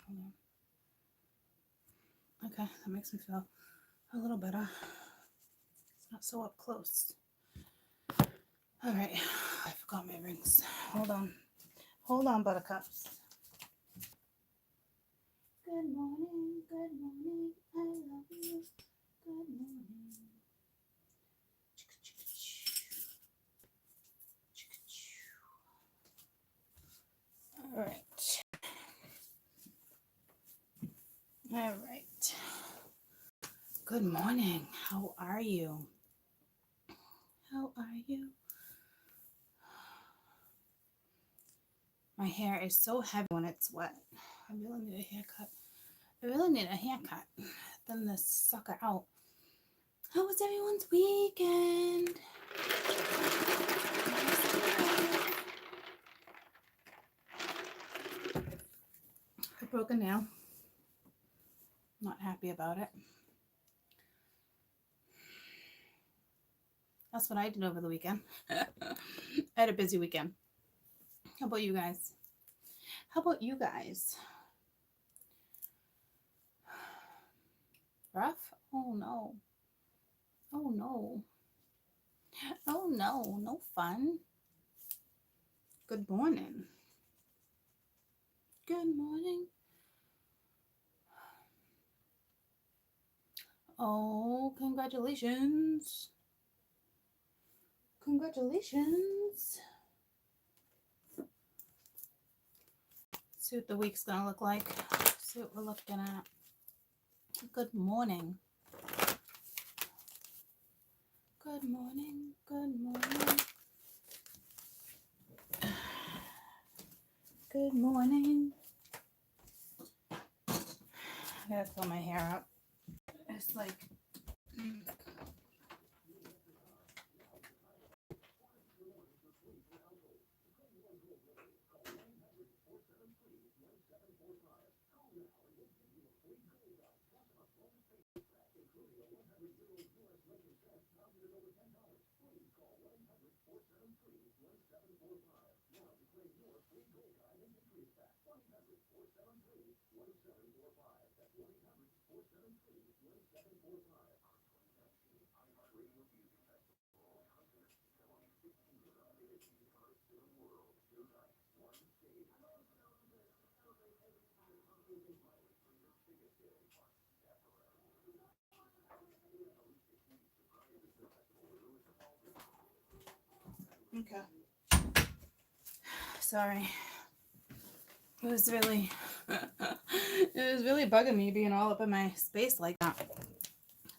Hold on. Okay, that makes me feel a little better. It's not so up close. All right, I forgot my rings. Hold on. Hold on, buttercups. Good morning, I love you. Good morning. All right. All right. Good morning. How are you? How are you? My hair is so heavy when it's wet. I really need a haircut. I really need a haircut. Thin this sucker out. How was everyone's weekend? I broke a nail. Not happy about it. That's what I did over the weekend. I had a busy weekend. How about you guys? How about you guys? Rough? Oh no. Oh no. Oh no. No fun. Good morning. Good morning. Oh, congratulations. Congratulations. See what the week's gonna look like. See what we're looking at. Good morning. Good morning. Good morning. Good morning. I gotta fill my hair up. It's like okay. Sorry. It was really bugging me being all up in my space like that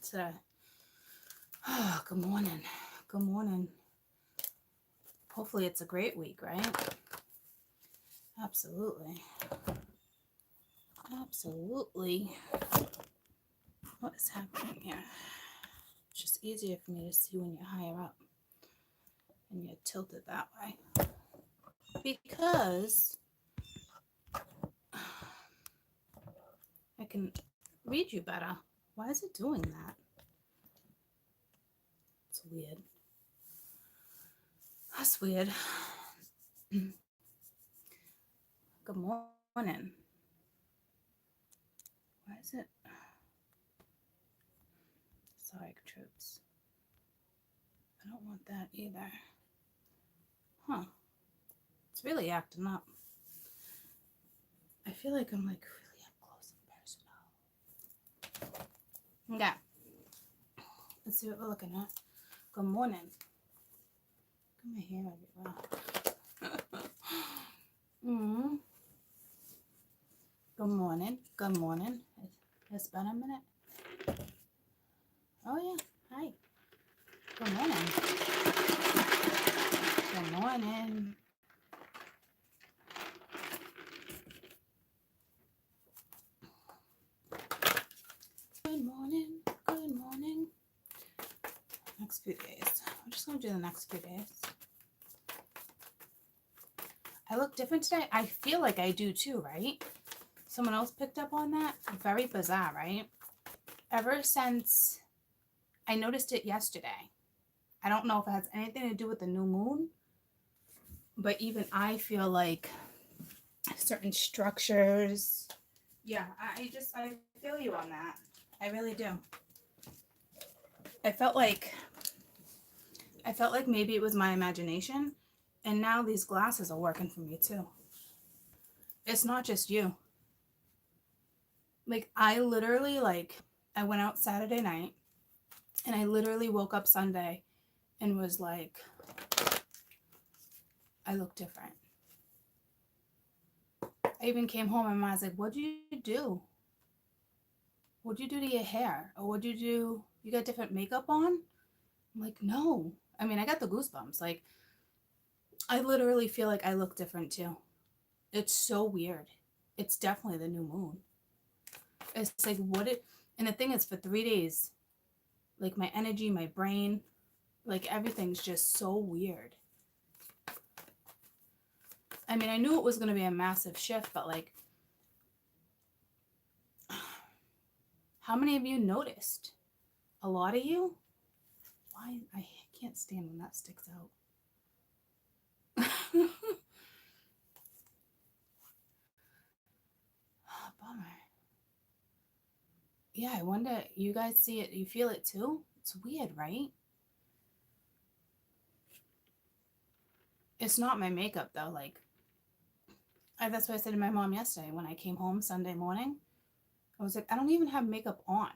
today. Oh, good morning. Good morning. Hopefully it's a great week, right? Absolutely. Absolutely. What is happening here? It's just easier for me to see when you're higher up and you're tilted that way. Because I can read you better. Why is it doing that? It's weird. That's weird. Good morning. Why is it? Sorry, troops. I don't want that either. Huh. It's really acting up. I feel like I'm like really up close and personal. Okay. Let's see what we're looking at. Good morning. Look at my hair everywhere. Good morning. Good morning. It's been a minute. Oh yeah. Hi. Good morning. Good morning. Good morning. Good morning. Next few days. I'm just gonna do the next few days. I look different today. I feel like I do too, right? Someone else picked up on that. Very bizarre, right? Ever since I noticed it yesterday. I don't know if it has anything to do with the new moon, but even I feel like certain structures Yeah, I feel you on that. I really do. I felt like maybe it was my imagination, and now these glasses are working for me too. It's not just you. Like I literally I went out Saturday night and I literally woke up Sunday and was like, I look different. I even came home and I was like, what'd you do? What'd you do to your hair? Or what'd you do? You got different makeup on? I'm like, no. I mean, I got the goosebumps. Like, I literally feel like I look different too. It's so weird. It's definitely the new moon. It's like, and the thing is, for 3 days, like my energy, my brain, like everything's just so weird. I mean, I knew it was going to be a massive shift, but like, how many of you noticed? A lot of you? Why? I can't stand when that sticks out. Oh, bummer. Yeah, I wonder, you guys see it, you feel it too? It's weird, right? It's not my makeup though. Like, that's what I said to my mom yesterday when I came home Sunday morning. I was like, I don't even have makeup on.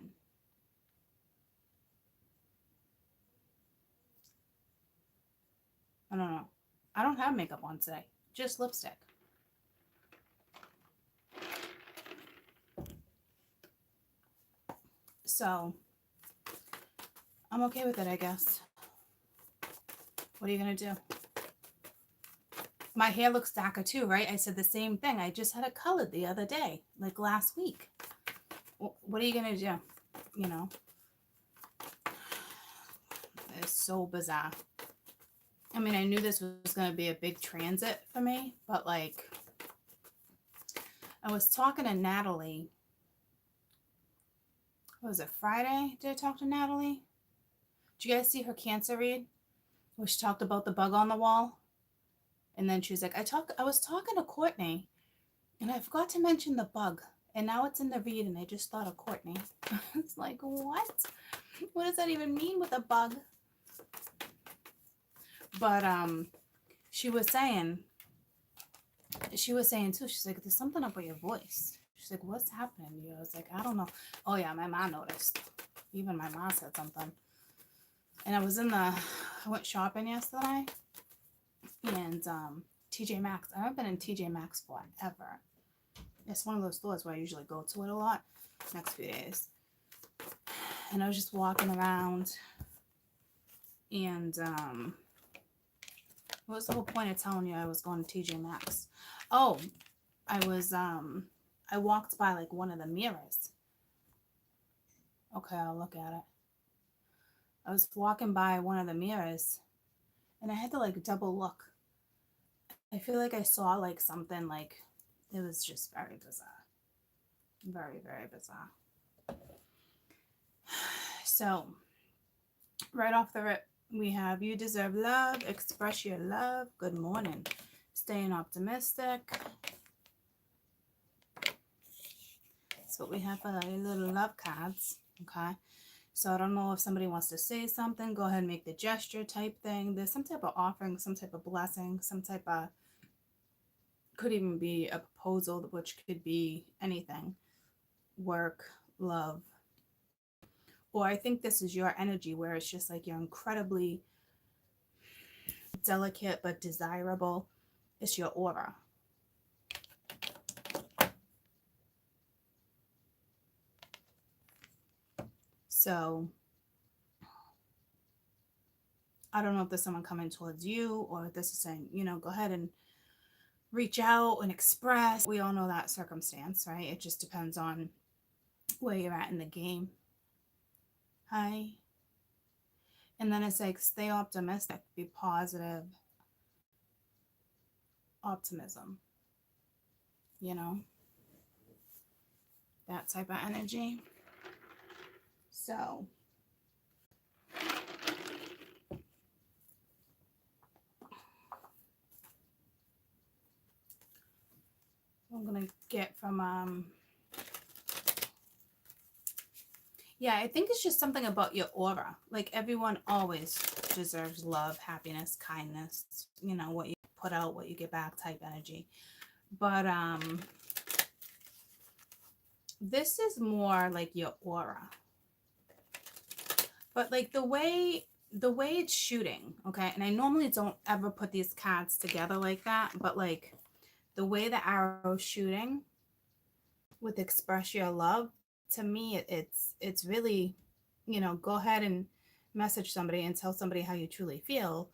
I don't know. I don't have makeup on today, just lipstick. So I'm okay with it, I guess. What are you going to do? My hair looks darker too, right? I said the same thing. I just had it colored the other day, like last week. What are you going to do? You know, it's so bizarre. I mean, I knew this was going to be a big transit for me, but like, I was talking to Natalie. What was it, Friday? Did I talk to Natalie? Did you guys see her cancer read? Where she talked about the bug on the wall? And then she was like, I was talking to Courtney, and I forgot to mention the bug. And now it's in the read, and I just thought of Courtney. It's like, what? What does that even mean with a bug? But she was saying too, she's like, there's something up with your voice. She's like, what's happening to you? I was like, I don't know. Oh yeah, my mom noticed. Even my mom said something. And I went shopping yesterday, and TJ Maxx. I haven't been in TJ Maxx forever. It's one of those stores where I usually go to it a lot next few days. And I was just walking around, and what was the whole point of telling you I was going to TJ Maxx? Oh, I walked by like one of the mirrors. Okay, I'll look at it. I was walking by one of the mirrors, and I had to like double look. I feel like I saw like something, like it was just very bizarre. Very, very bizarre. So, right off the rip, we have you deserve love, express your love, good morning, staying optimistic. That's what we have for your little love cards, okay? So I don't know if somebody wants to say something, go ahead and make the gesture type thing. There's some type of offering, some type of blessing, some type of, could even be a proposal, which could be anything. Work, love. Or I think this is your energy where it's just like you're incredibly delicate but desirable. It's your aura. So I don't know if there's someone coming towards you, or if this is saying, go ahead and reach out and express. We all know that circumstance, right? It just depends on where you're at in the game. Hi. And then it's like, stay optimistic, be positive. Optimism. That type of energy. So I'm going to get from Yeah, I think it's just something about your aura. Like everyone always deserves love, happiness, kindness, you know, what you put out, what you get back type energy. But this is more like your aura. But like the way it's shooting, okay? And I normally don't ever put these cards together like that, but like the way the arrow's shooting with express your love, to me it's really, you know, go ahead and message somebody and tell somebody how you truly feel,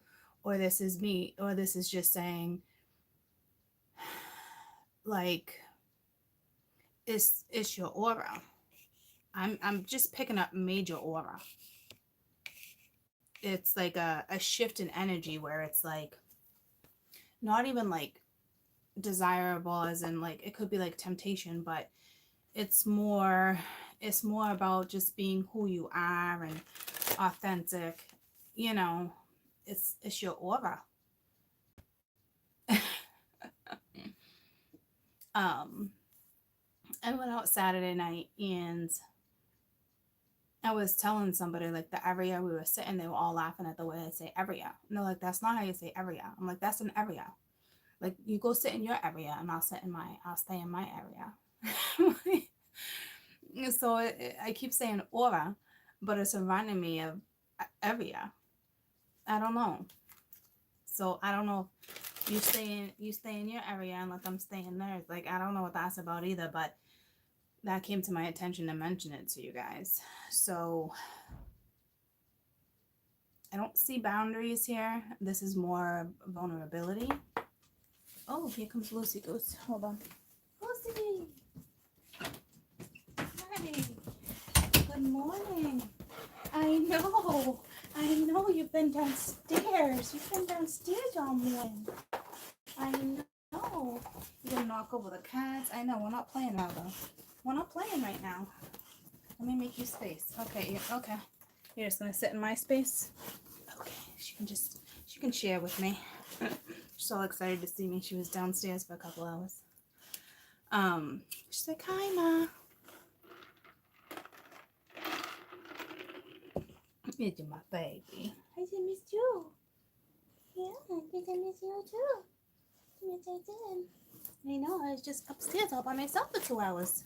or this is me, or this is just saying like it's your aura. I'm just picking up major aura. It's like a shift in energy where it's like not even like desirable as in like it could be like temptation, but it's more it's more about just being who you are and authentic, you know. It's your aura. um I went out Saturday night and I was telling somebody like the area we were sitting, they were all laughing at the way I say area. And they're like, that's not how you say area. I'm like, that's an area. Like you go sit in your area and I'll stay in my area. So I keep saying aura, but it's reminding me of area. I don't know. So I don't know if you stay in your area and let them stay in theirs. Like I don't know what that's about either, but that came to my attention to mention it to you guys. So I don't see boundaries here. This is more vulnerability. Oh, here comes Lucy Goose. Hold on. Lucy! Hi. Good morning. I know you've been downstairs. You've been downstairs all morning. I know. You're gonna knock over the cats. I know, we're not playing now though. We're not playing right now. Let me make you space. Okay, okay. You're just gonna sit in my space? Okay, she can share with me. She's all excited to see me. She was downstairs for a couple hours. She's like, hi Ma. You're my baby. I said miss you. Yeah, I think I miss you too. Yes, I did. I know, I was just upstairs all by myself for 2 hours.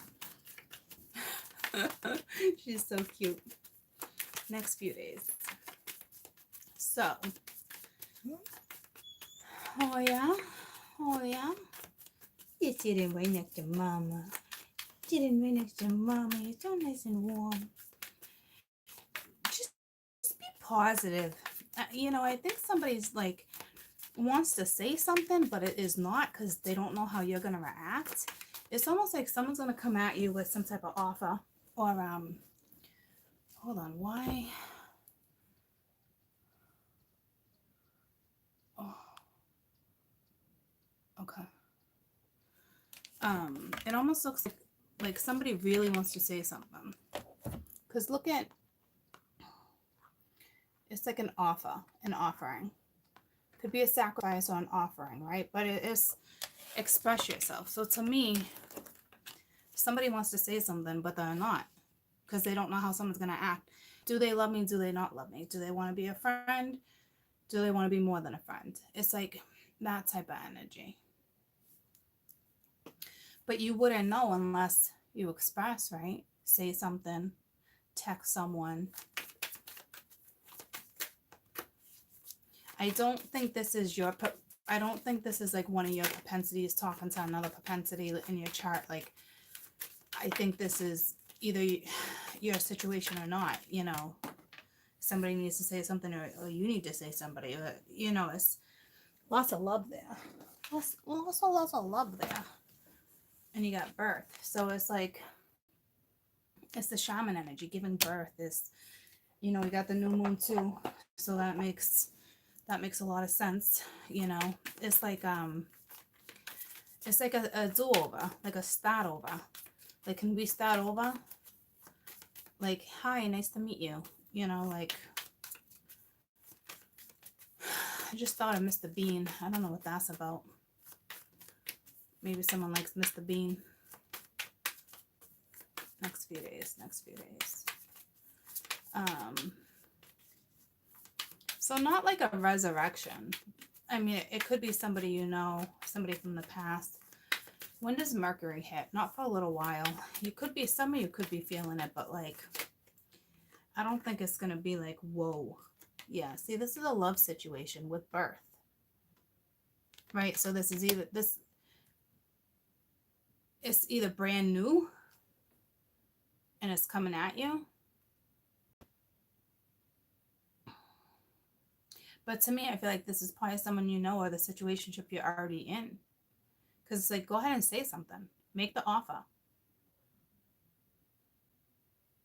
She's so cute. Next few days. So, oh yeah. You're sitting right next to Mama. Sitting right next to Mama. You're so nice and warm. Just be positive. You know, I think somebody's like wants to say something, but it is not because they don't know how you're gonna react. It's almost like someone's gonna come at you with some type of offer or hold on, why? Oh, okay. It almost looks like somebody really wants to say something. Because look at, it's like an offer, an offering. Could be a sacrifice or an offering, right? But it is express yourself. So to me, somebody wants to say something, but they're not because they don't know how someone's going to act. Do they love me? Do they not love me? Do they want to be a friend? Do they want to be more than a friend? It's like that type of energy. But you wouldn't know unless you express, right? Say something, text someone. I don't think this is I don't think this is like one of your propensities talking to another propensity in your chart. Like, I think this is either your situation or not, you know. Somebody needs to say something or you need to say somebody. Or, you know, it's lots of love there. Also lots of love there. And you got birth. So it's like, it's the shaman energy. Giving birth is, you know, we got the new moon too. So that makes a lot of sense. You know, it's like a do-over, like a start over. Like, can we start over? Like, hi, nice to meet you. You know, like, I just thought of Mr. Bean. I don't know what that's about. Maybe someone likes Mr. Bean. Next few days. So not like a resurrection. I mean, it could be somebody you know, somebody from the past. When does Mercury hit? Not for a little while. You could be, some of you could be feeling it, but like, I don't think it's going to be like, whoa. Yeah, see, this is a love situation with birth. Right? So this is either, it's either brand new and it's coming at you. But to me, I feel like this is probably someone you know or the situationship you're already in. Because it's like, go ahead and say something. Make the offer.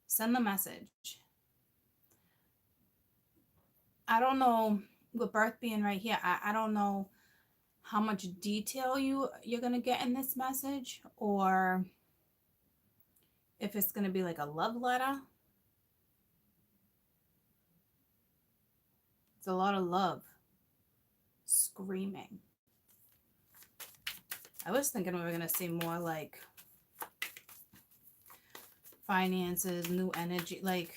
Send the message. I don't know, with birth being right here, I don't know how much detail you're going to get in this message, or if it's going to be like a love letter. It's a lot of love. Screaming. I was thinking we were going to see more like finances, new energy. Like,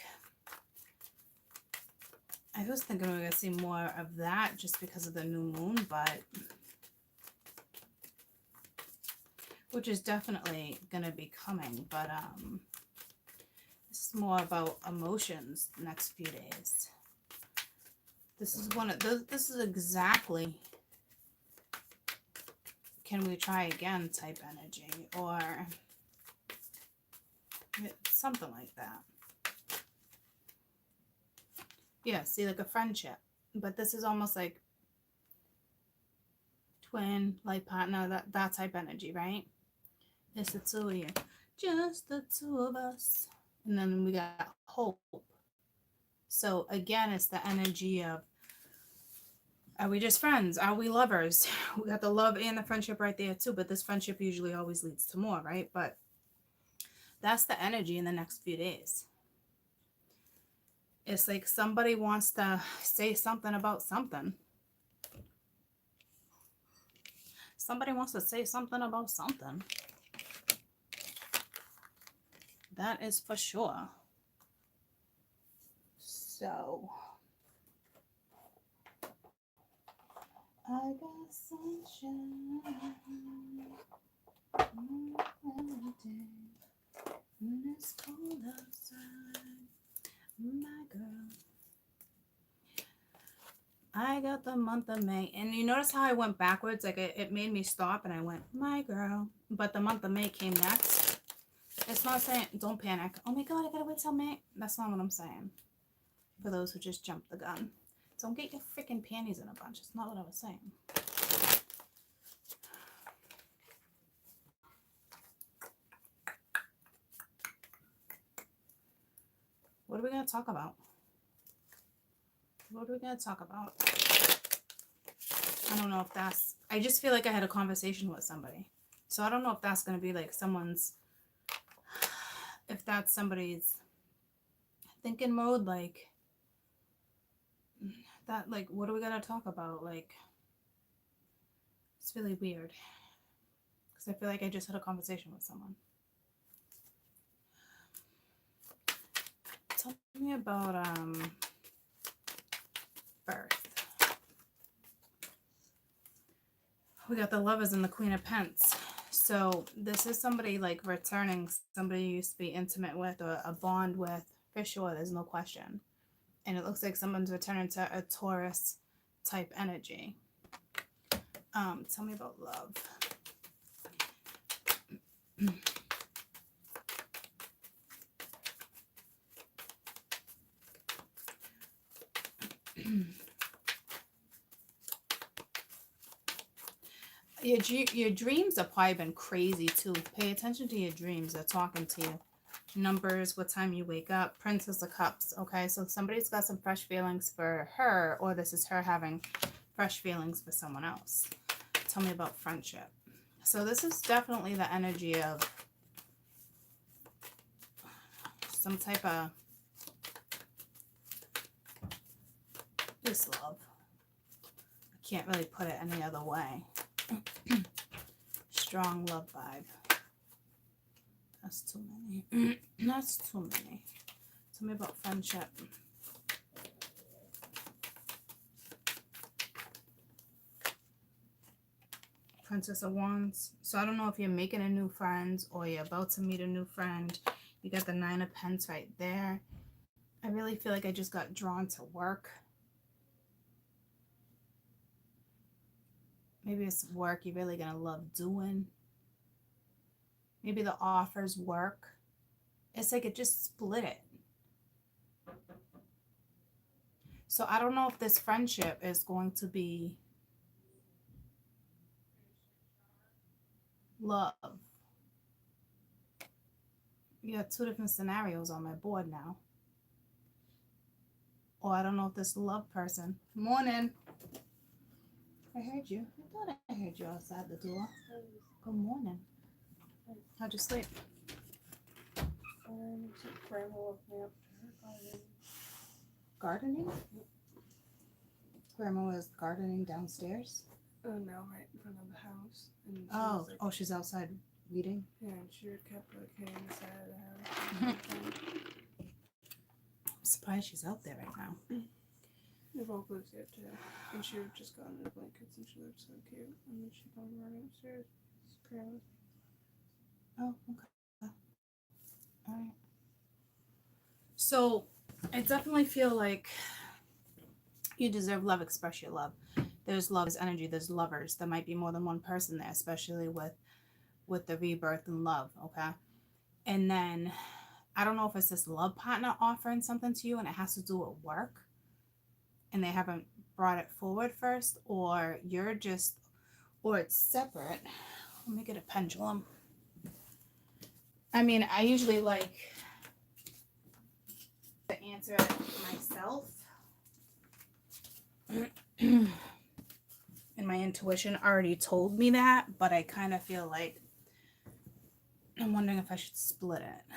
I was thinking we were going to see more of that just because of the new moon, but which is definitely going to be coming. But this is more about emotions the next few days. This is one of those, this is exactly can we try again type energy, or something like that. Yeah, see, like a friendship, but this is almost like twin, life partner, that type energy, right? It's the two of you, just the two of us. And then we got hope. So again, it's the energy of, are we just friends? Are we lovers? We got the love and the friendship right there too, but this friendship usually always leads to more, right? But that's the energy in the next few days. It's like somebody wants to say something about something. Somebody wants to say something about something. That is for sure. So, I got sunshine every day when it's cold outside, my girl. I got the month of May, and you notice how I went backwards? Like it made me stop, and I went, my girl. But the month of May came next. It's not saying don't panic. Oh my god, I gotta wait till May. That's not what I'm saying. For those who just jumped the gun, don't get your freaking panties in a bunch. It's not what I was saying. What are we gonna talk about? What are we gonna talk about? I don't know if that's, I just feel like I had a conversation with somebody. So I don't know if that's going to be like someone's, if that's somebody's thinking mode, like that, like, what are we going to talk about? Like, it's really weird. Because I feel like I just had a conversation with someone. Tell me about birth. We got the Lovers and the Queen of Pence. So this is somebody like returning, somebody you used to be intimate with or a bond with, for sure, there's no question. And it looks like someone's returning to a Taurus type energy. Tell me about love. Your dreams have probably been crazy too. Pay attention to your dreams. They're talking to you. Numbers, what time you wake up, Princess of Cups. Okay, so somebody's got some fresh feelings for her, or this is her having fresh feelings for someone else. Tell me about friendship. So this is definitely the energy of some type of this love. I can't really put it any other way. Strong love vibe. That's too many. That's too many. Tell me about friendship. Princess of Wands. So I don't know if you're making a new friend or you're about to meet a new friend. You got the Nine of Pentacles right there. I really feel like I just got drawn to work. Maybe it's work you're really going to love doing. Maybe the offers work. It's like it just split it. So I don't know if this friendship is going to be love. You got two different scenarios on my board now. Or I don't know if this love person. Morning. I heard you. I thought I heard you outside the door. Good morning. How'd you sleep? Grandma woke me up to her Gardening? Grandma was gardening downstairs? Oh no, right in front of the house. And she was like, Oh, she's outside reading? yeah, and she kept like hitting the side of the house. I'm surprised she's out there right now. The Volk lives there too. And she would just go under the blankets and she looked so cute. And then she come running upstairs. It's grandma. Oh, okay. All right. So I definitely feel like you deserve love. Express your love. There's love, there's energy, there's lovers. There might be more than one person there, especially with the rebirth and love. Okay. And then I don't know if it's this love partner offering something to you and it has to do with work and they haven't brought it forward first, or you're just, or it's separate. Let me get a pendulum. I mean, I usually like to answer it myself. And my intuition already told me that, but I kind of feel like I'm wondering if I should split it.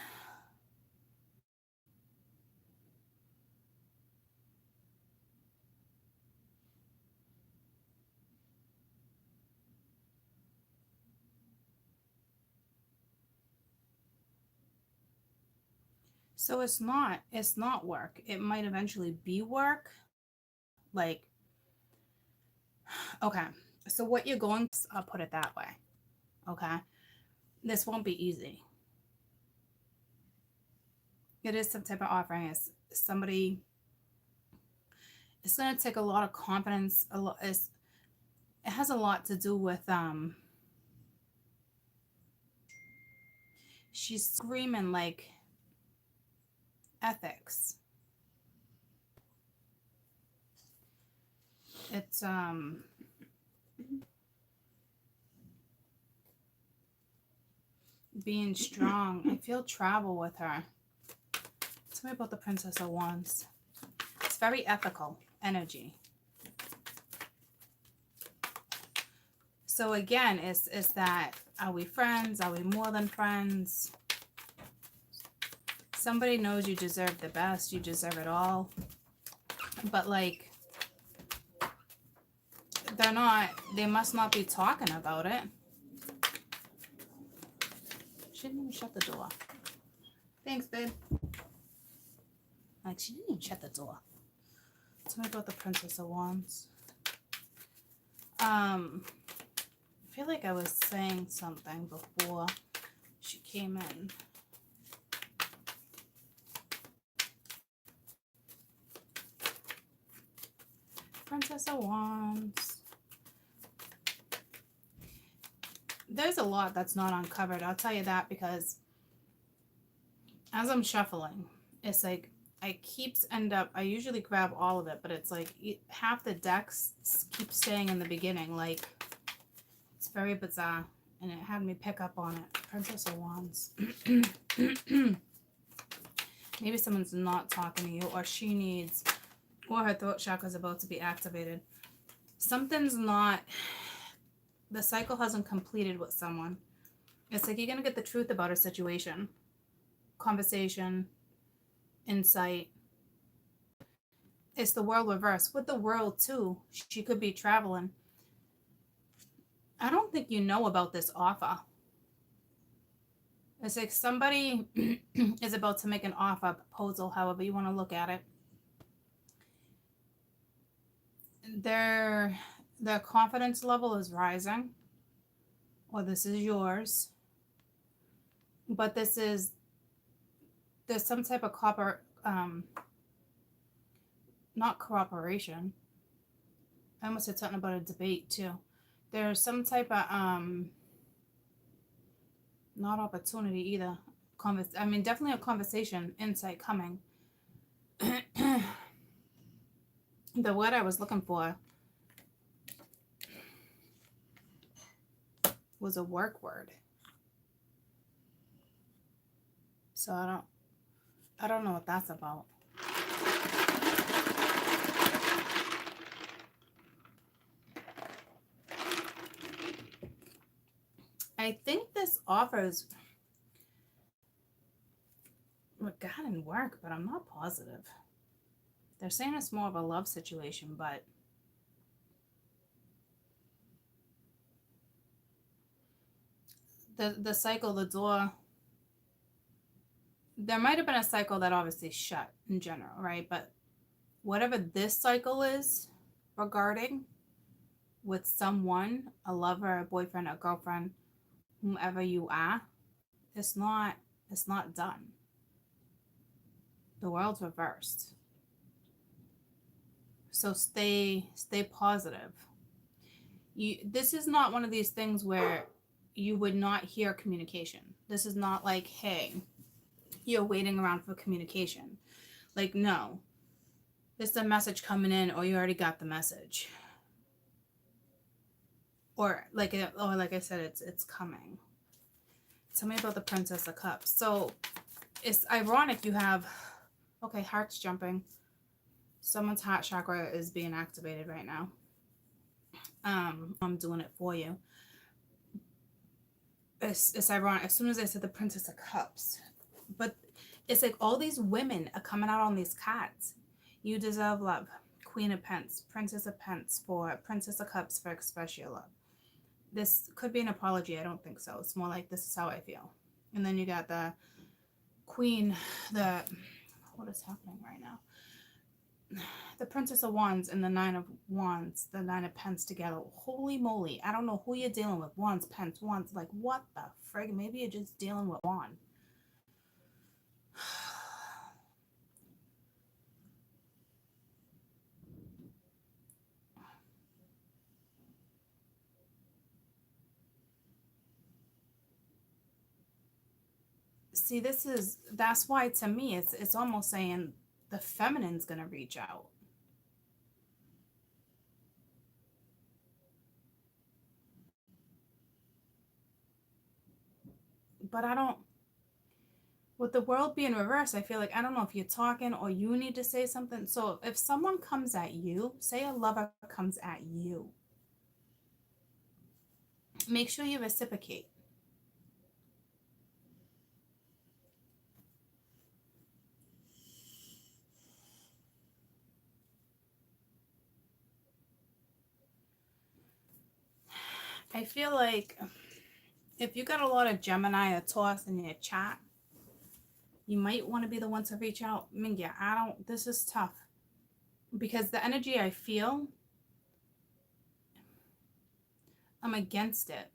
So it's not work. It might eventually be work. Like, okay. So what you're going to, I'll put it that way. Okay. This won't be easy. It is some type of offering. It's somebody, it's going to take a lot of confidence. It has a lot to do with, she's screaming like ethics. It's, being strong. I feel travel with her. Tell me about the Princess of Wands. It's very ethical energy. So again, it's that, are we friends? Are we more than friends? Somebody knows you deserve the best. You deserve it all. But like, they must not be talking about it. She didn't even shut the door. Thanks, babe. Like, she didn't even shut the door. Tell me about the Princess of Wands. I feel like I was saying something before she came in. Princess of Wands. There's a lot that's not uncovered. I'll tell you that, because as I'm shuffling, it's like I usually grab all of it, but it's like half the decks keep staying in the beginning. Like, it's very bizarre, and it had me pick up on it. Princess of Wands. Maybe someone's not talking to you, or she needs, or her throat chakra is about to be activated. Something's not, the cycle hasn't completed with someone. It's like you're going to get the truth about a situation. Conversation. Insight. It's the world reverse. With the world too, she could be traveling. I don't think you know about this offer. It's like somebody is about to make an offer, proposal, however you want to look at it. Their confidence level is rising, or this is yours. But there's some type of not cooperation. I almost said something about a debate too. There's some type of not opportunity either. Definitely a conversation, insight coming. The word I was looking for was a work word. So I don't know what that's about. I think this offers regarding work, but I'm not positive. They're saying it's more of a love situation, but the cycle, the door, there might have been a cycle that obviously shut in general, right? But whatever this cycle is regarding with someone, a lover, a boyfriend, a girlfriend, whomever you are, it's not done. The world's reversed. So stay positive. This is not one of these things where you would not hear communication. This is not like, hey, you're waiting around for communication. Like, no. There's a message coming in, or you already got the message. Or like I said, it's coming. Tell me about the Princess of Cups. So it's ironic you have, okay, heart's jumping. Someone's heart chakra is being activated right now. I'm doing it for you. It's ironic. As soon as I said the Princess of Cups, but it's like all these women are coming out on these cards. You deserve love. Queen of Pence, Princess of Pence for Princess of Cups for express your love. This could be an apology. I don't think so. It's more like this is how I feel. And then you got the Queen, what is happening right now? The Princess of Wands and the Nine of Wands, the Nine of Pence together. Holy moly. I don't know who you're dealing with. Wands, Pence, Wands. Like, what the frig? Maybe you're just dealing with one. See, that's why to me it's almost saying the feminine's gonna reach out. But I don't, with the world being reversed, I feel like I don't know if you're talking or you need to say something. So if someone comes at you, say a lover comes at you, make sure you reciprocate. I feel like if you got a lot of Gemini or Taurus in your chat, you might want to be the one to reach out. I mean, yeah, this is tough. Because the energy I feel, I'm against it.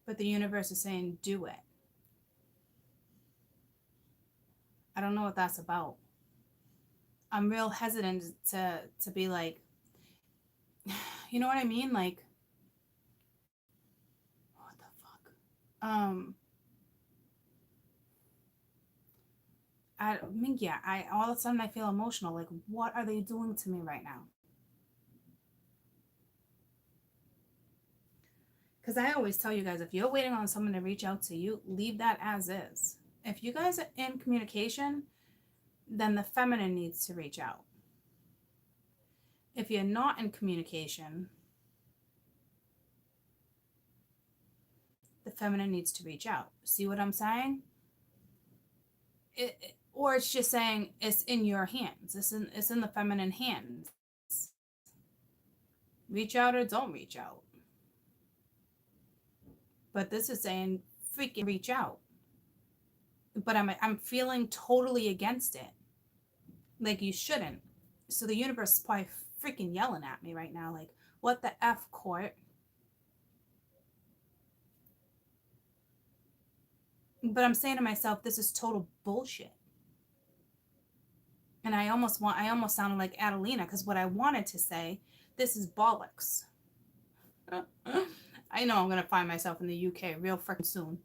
But the universe is saying, do it. I don't know what that's about. I'm real hesitant to be like, you know what I mean? Like, what the fuck? I all of a sudden I feel emotional. Like, what are they doing to me right now? Because I always tell you guys, if you're waiting on someone to reach out to you, leave that as is. If you guys are in communication, then the feminine needs to reach out. If you're not in communication, the feminine needs to reach out. See what I'm saying? Or it's just saying it's in your hands. It's in the feminine hands. Reach out or don't reach out. But this is saying freaking reach out. But I'm feeling totally against it. Like you shouldn't. So the universe is probably freaking yelling at me right now. Like, what the F, court? But I'm saying to myself, this is total bullshit. And I almost sounded like Adelina, because what I wanted to say, this is bollocks. I know I'm gonna find myself in the UK real freaking soon.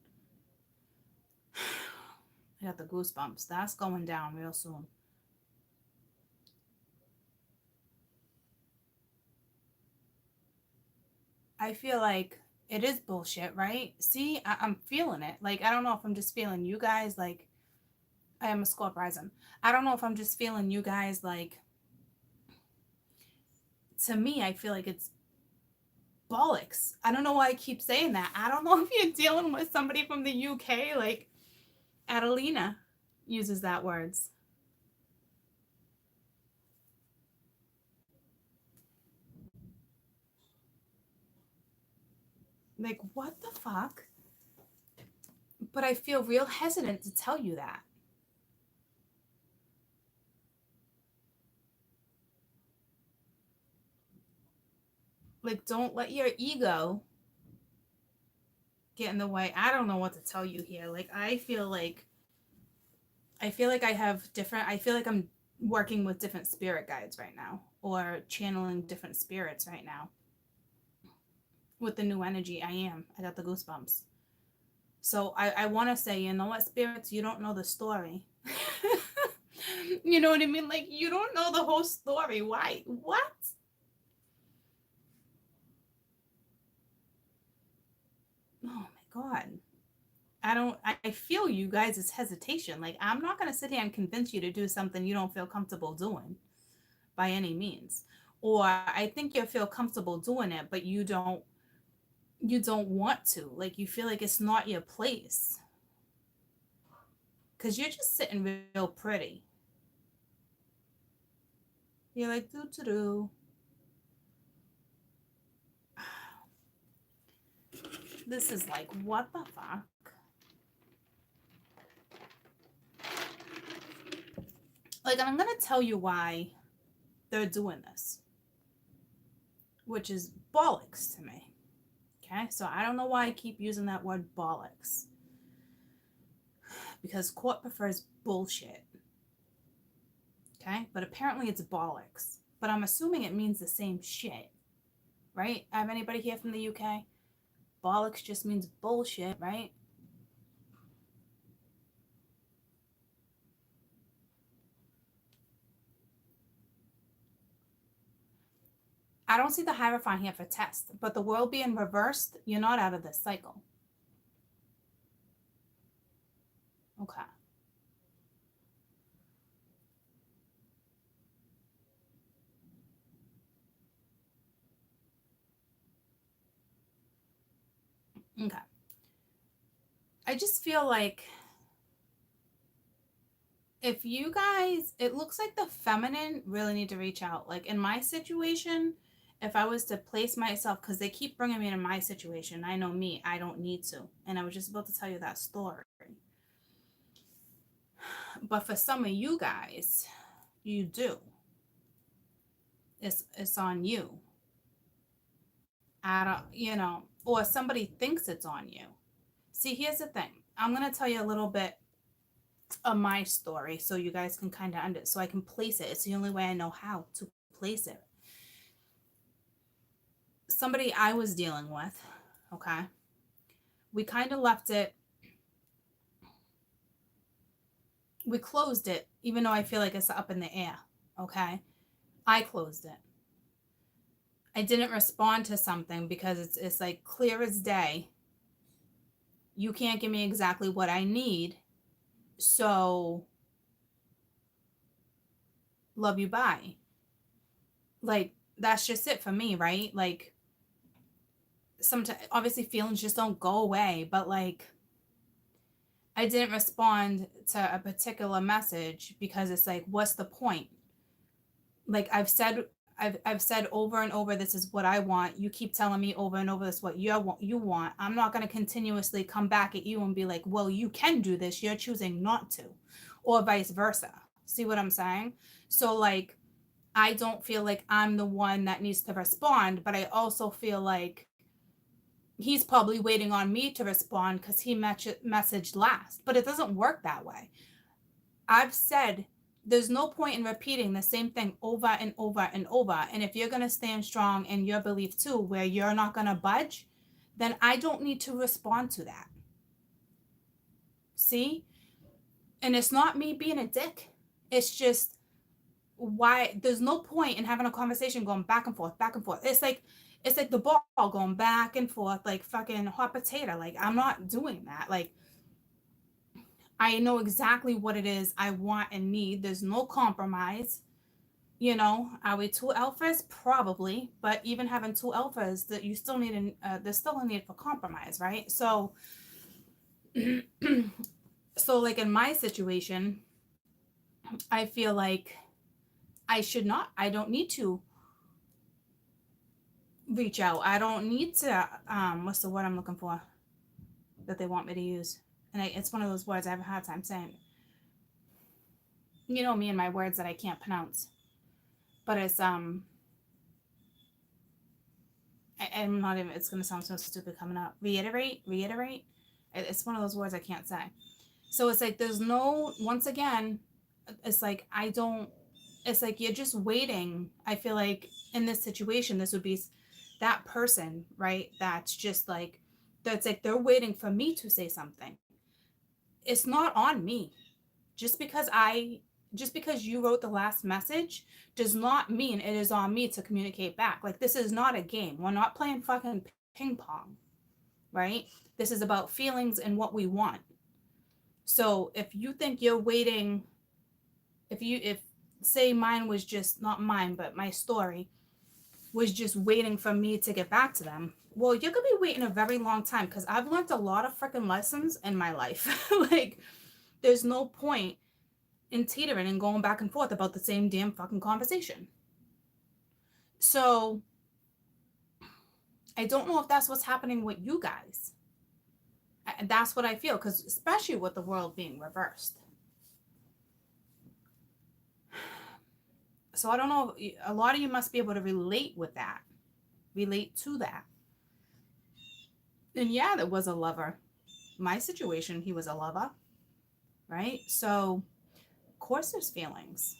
I got the goosebumps. That's going down real soon. I feel like it is bullshit, right? See, I'm feeling it. Like, I don't know if I'm just feeling you guys, like, I am a Scorp rising. I don't know if I'm just feeling you guys, like, to me, I feel like it's bollocks. I don't know why I keep saying that. I don't know if you're dealing with somebody from the UK, like, Adelina uses that words. Like, what the fuck? But I feel real hesitant to tell you that. Like, don't let your ego get in the way. I don't know what to tell you here. Like, I feel like I have different, I feel like I'm working with different spirit guides right now, or channeling different spirits right now. With the new energy, I got the goosebumps. So I want to say, you know what, spirits, you don't know the story. You know what I mean? Like, you don't know the whole story. Why? What? Oh my God. I feel you guys' hesitation. Like, I'm not going to sit here and convince you to do something you don't feel comfortable doing by any means. Or I think you feel comfortable doing it, but you don't want to. Like, you feel like it's not your place. Because you're just sitting real pretty. You're like, do. This is like, what the fuck? Like, I'm going to tell you why they're doing this, which is bollocks to me. Okay, so I don't know why I keep using that word bollocks. Because court prefers bullshit. Okay, but apparently it's bollocks. But I'm assuming it means the same shit. Right? I have anybody here from the UK? Bollocks just means bullshit, right? I don't see the Hierophant here for test, but the world being reversed, you're not out of this cycle. Okay. Okay. I just feel like if you guys, it looks like the feminine really need to reach out. Like in my situation, if I was to place myself, because they keep bringing me into my situation, I know me, I don't need to. And I was just about to tell you that story. But for some of you guys, you do. It's on you. I don't, or somebody thinks it's on you. See, here's the thing. I'm going to tell you a little bit of my story so you guys can kind of so I can place it. It's the only way I know how to place it. Somebody I was dealing with, okay? We kind of left it. We closed it, even though I feel like it's up in the air, okay? I closed it. I didn't respond to something because it's like clear as day. You can't give me exactly what I need. So love you, bye. Like, that's just it for me, right? Like, sometimes obviously feelings just don't go away, but like, I didn't respond to a particular message because it's like, what's the point? Like, I've said I've said over and over, this is what I want. You keep telling me over and over, this is what you want. I'm not going to continuously come back at you and be like, well, you can do this. You're choosing not to, or vice versa. See what I'm saying? So like, I don't feel like I'm the one that needs to respond, but I also feel like he's probably waiting on me to respond because he messaged last. But it doesn't work that way. I've said there's no point in repeating the same thing over and over and over. And if you're going to stand strong in your belief too, where you're not going to budge, then I don't need to respond to that. See? And it's not me being a dick. It's just why there's no point in having a conversation going back and forth, back and forth. It's like the ball going back and forth like fucking hot potato. Like, I'm not doing that. Like, I know exactly what it is I want and need. There's no compromise. You know, are we two alphas? Probably. But even having two alphas, that you still need there's still a need for compromise, right? So, so like in my situation, I feel like I don't need to reach out. I don't need to, what's the word I'm looking for that they want me to use? And it's one of those words I have a hard time saying. You know me and my words that I can't pronounce. But it's, I'm not even, it's going to sound so stupid coming up. Reiterate. It's one of those words I can't say. So it's like, there's no, once again, it's like, it's like you're just waiting. I feel like in this situation, this would be that person, right? That's just like, that's like, they're waiting for me to say something. It's not on me. Just because you wrote the last message does not mean it is on me to communicate back. Like, this is not a game. We're not playing fucking ping pong, right? This is about feelings and what we want. So if you think you're waiting, if say mine was just, not mine, but my story was just waiting for me to get back to them, well, you're gonna be waiting a very long time, because I've learned a lot of freaking lessons in my life. Like, there's no point in teetering and going back and forth about the same damn fucking conversation. So I don't know if that's what's happening with you guys. And that's what I feel, because especially with the world being reversed. So I don't know, a lot of you must be able to relate to that. And yeah, there was a lover. My situation, he was a lover, right? So of course there's feelings.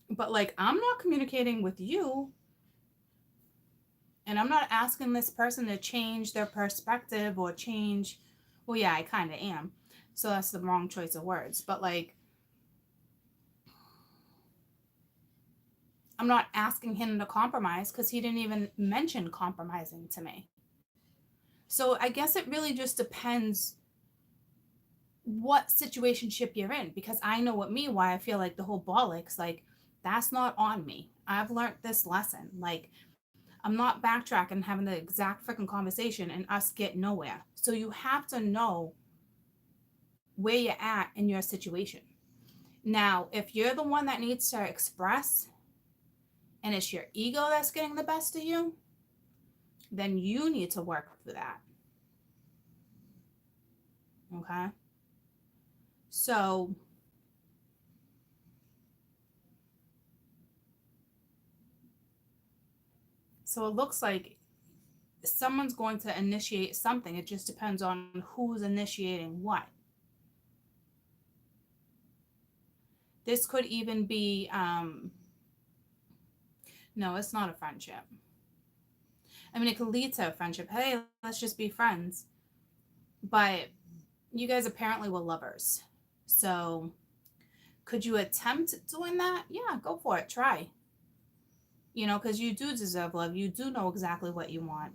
But like, I'm not communicating with you, and I'm not asking this person to change their perspective or change, well, yeah, I kind of am. So that's the wrong choice of words. But like, I'm not asking him to compromise, because he didn't even mention compromising to me. So I guess it really just depends what situationship you're in, because I know with me why I feel like the whole bollocks, like, that's not on me. I've learned this lesson. Like, I'm not backtracking, having the exact freaking conversation and us get nowhere. So you have to know where you're at in your situation. Now, if you're the one that needs to express, and it's your ego that's getting the best of you, then you need to work through that. Okay? So it looks like someone's going to initiate something. It just depends on who's initiating what. This could even be, no, it's not a friendship. I mean, it could lead to a friendship. Hey, let's just be friends. But you guys apparently were lovers. So could you attempt doing that? Yeah, go for it. Try. You know, because you do deserve love. You do know exactly what you want.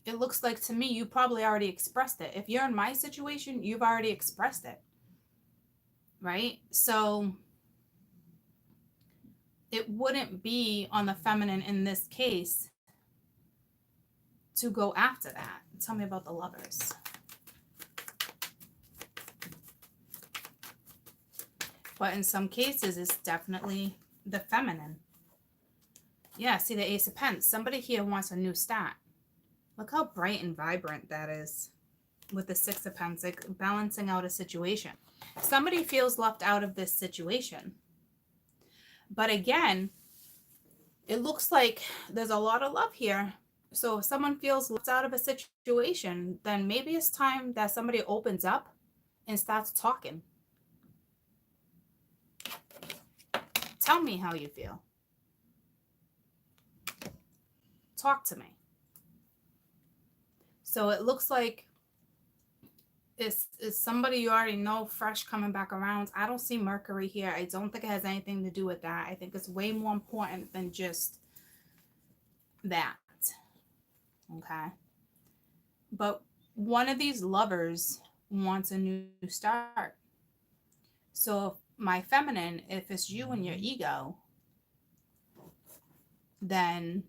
It looks like to me you probably already expressed it. If you're in my situation, you've already expressed it. Right? So it wouldn't be on the feminine in this case to go after that. Tell me about the lovers. But in some cases, it's definitely the feminine. Yeah, see the Ace of Pence. Somebody here wants a new start. Look how bright and vibrant that is with the Six of Pence, like balancing out a situation. Somebody feels left out of this situation. But again, it looks like there's a lot of love here. So if someone feels left out of a situation, then maybe it's time that somebody opens up and starts talking. Tell me how you feel. Talk to me. So it looks like it's somebody you already know, fresh, coming back around. I don't see Mercury here. I don't think it has anything to do with that. I think it's way more important than just that. Okay. But one of these lovers wants a new start. So my feminine, if it's you and your ego, then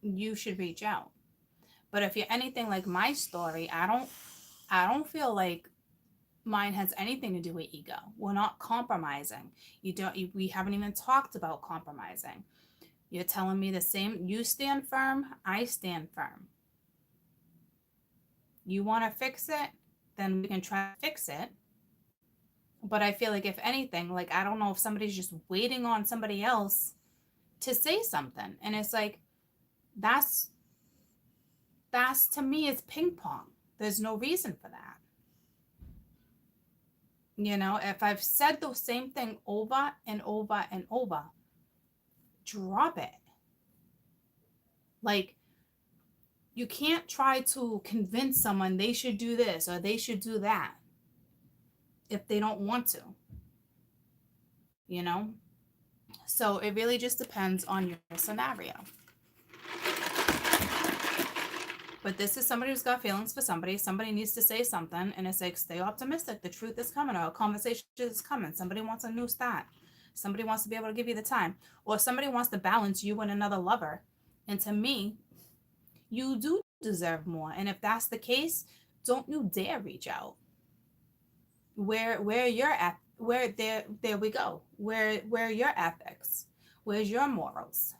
you should reach out. But if you're anything like my story, I don't feel like mine has anything to do with ego. We're not compromising. We haven't even talked about compromising. You're telling me the same. You stand firm, I stand firm. You want to fix it, then we can try to fix it. But I feel like if anything, like I don't know if somebody's just waiting on somebody else to say something. And it's like that's to me it's ping pong. There's no reason for that. You know, if I've said the same thing over and over and over, drop it. Like, you can't try to convince someone they should do this or they should do that if they don't want to. You know? So it really just depends on your scenario. But this is somebody who's got feelings for somebody. Somebody needs to say something, and it's like, stay optimistic. The truth is coming, or a conversation is coming. Somebody wants a new start. Somebody wants to be able to give you the time, or somebody wants to balance you and another lover. And to me, you do deserve more. And if that's the case, don't you dare reach out. Where you're at, where there we go. Where your ethics? Where's your morals?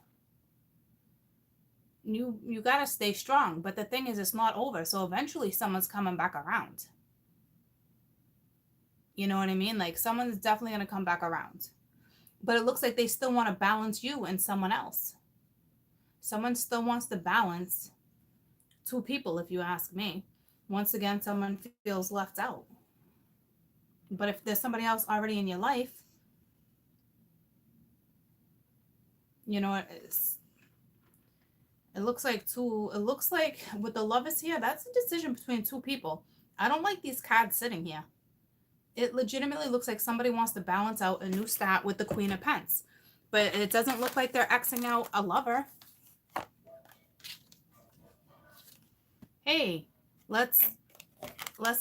You got to stay strong. But the thing is, it's not over. So eventually someone's coming back around. You know what I mean? Like, someone's definitely going to come back around. But it looks like they still want to balance you and someone else. Someone still wants to balance two people, if you ask me. Once again, someone feels left out. But if there's somebody else already in your life, you know, it looks like with the lovers here, that's a decision between two people. I don't like these cards sitting here. It legitimately looks like somebody wants to balance out a new start with the Queen of Pence. But it doesn't look like they're Xing out a lover. Hey, let's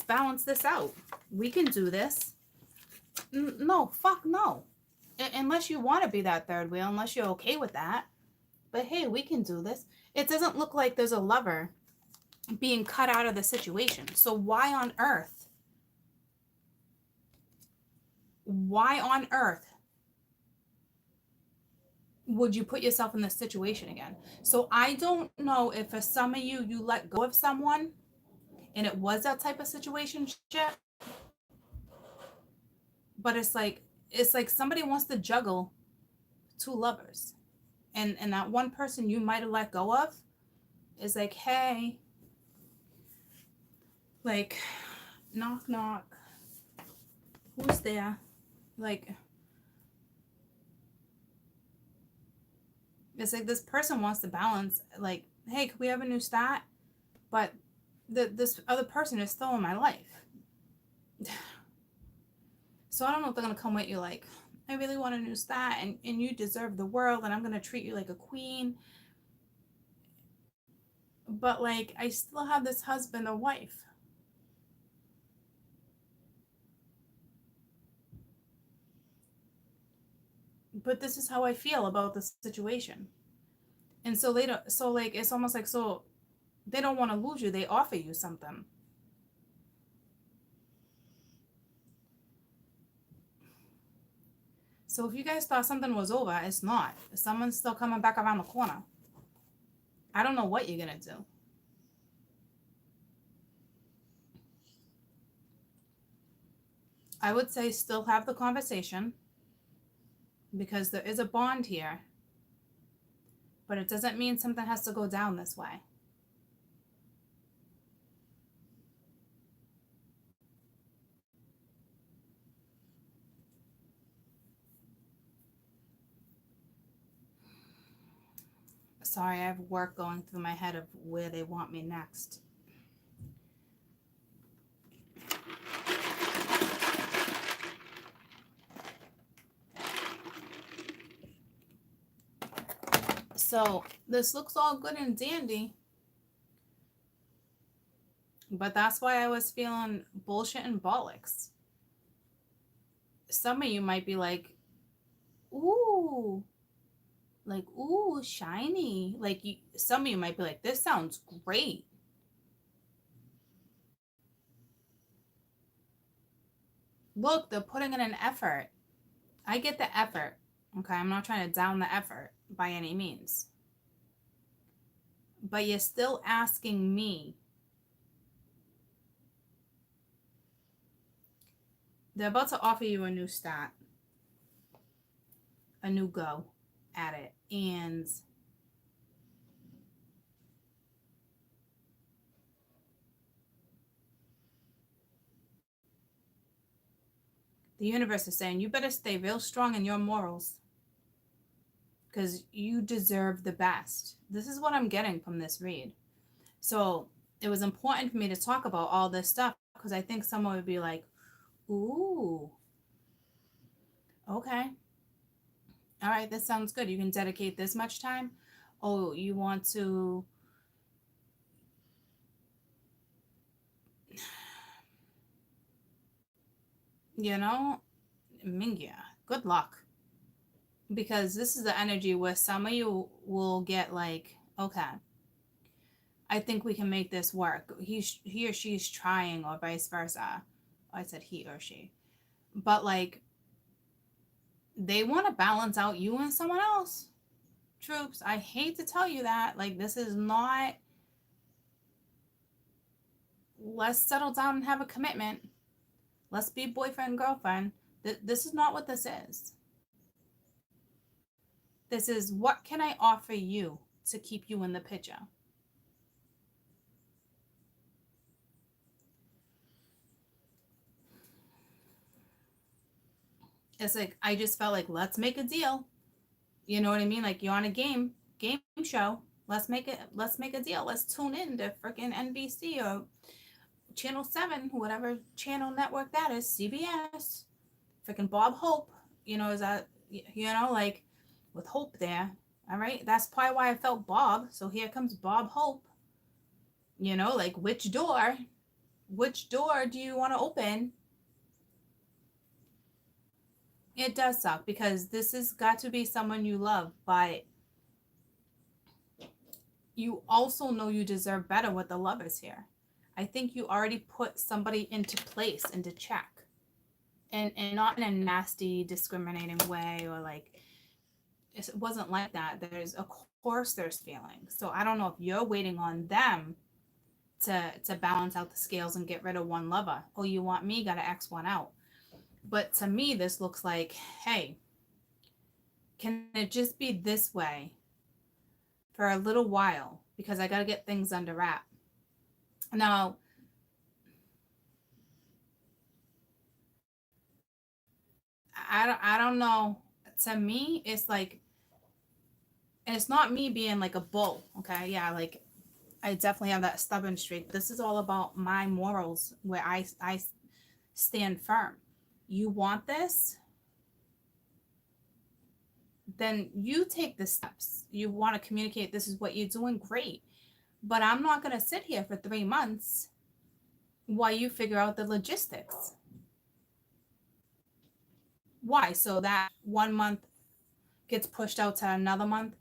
balance this out. We can do this. No, fuck no. Unless you want to be that third wheel, unless you're okay with that. But hey, we can do this. It doesn't look like there's a lover being cut out of the situation. So why on earth would you put yourself in this situation again? So I don't know if for some of you let go of someone and it was that type of situation shit. But it's like somebody wants to juggle two lovers. And that one person you might have let go of is like, hey, like, knock, knock. Who's there? Like, it's like this person wants to balance, like, hey, can we have a new start? But this other person is still in my life. So I don't know if they're going to come with you like, I really want a new start and you deserve the world and I'm going to treat you like a queen. But like, I still have this husband or wife. But this is how I feel about the situation. And so it's almost like, so they don't want to lose you. They offer you something. So if you guys thought something was over, it's not. Someone's still coming back around the corner. I don't know what you're going to do. I would say still have the conversation because there is a bond here, but it doesn't mean something has to go down this way. Sorry, I have work going through my head of where they want me next. So this looks all good and dandy, but that's why I was feeling bullshit and bollocks. Some of you might be like, ooh, shiny. Like some of you might be like, this sounds great. Look, they're putting in an effort. I get the effort. Okay, I'm not trying to down the effort by any means. But you're still asking me. They're about to offer you a new start, a new go at it. And the universe is saying you better stay real strong in your morals because you deserve the best. This is what I'm getting from this read. So it was important for me to talk about all this stuff because I think someone would be like, ooh, okay. All right, this sounds good. You can dedicate this much time. Oh, you want to Mingya, good luck. Because this is the energy where some of you will get like, okay, I think we can make this work. He or she's trying, or vice versa. I said he or she. But like, they want to balance out you and someone else. Troops, I hate to tell you that. Like, this is not, let's settle down and have a commitment. Let's be boyfriend and girlfriend. This is not what this is. This is what can I offer you to keep you in the picture. It's like, I just felt like, let's make a deal. You know what I mean? Like, you're on a game show. Let's make a deal. Let's tune in to freaking NBC or Channel 7, whatever channel network that is, CBS. Freaking Bob Hope, is that, like with Hope there. All right. That's probably why I felt Bob. So here comes Bob Hope. Like which door do you want to open? It does suck because this has got to be someone you love, but you also know you deserve better with the lovers here. I think you already put somebody into place, into check. And not in a nasty, discriminating way, or like, it wasn't like that. Of course there's feelings. So I don't know if you're waiting on them to balance out the scales and get rid of one lover. Oh, you want me, gotta X one out. But to me, this looks like, hey, can it just be this way for a little while? Because I gotta get things under wrap. Now, I don't know. To me, it's like, and it's not me being like a bull, okay? Yeah, like I definitely have that stubborn streak. This is all about my morals where I stand firm. You want this? Then you take the steps. You want to communicate this is what you're doing, great. But I'm not going to sit here for 3 months while you figure out the logistics. Why? So that 1 month gets pushed out to another month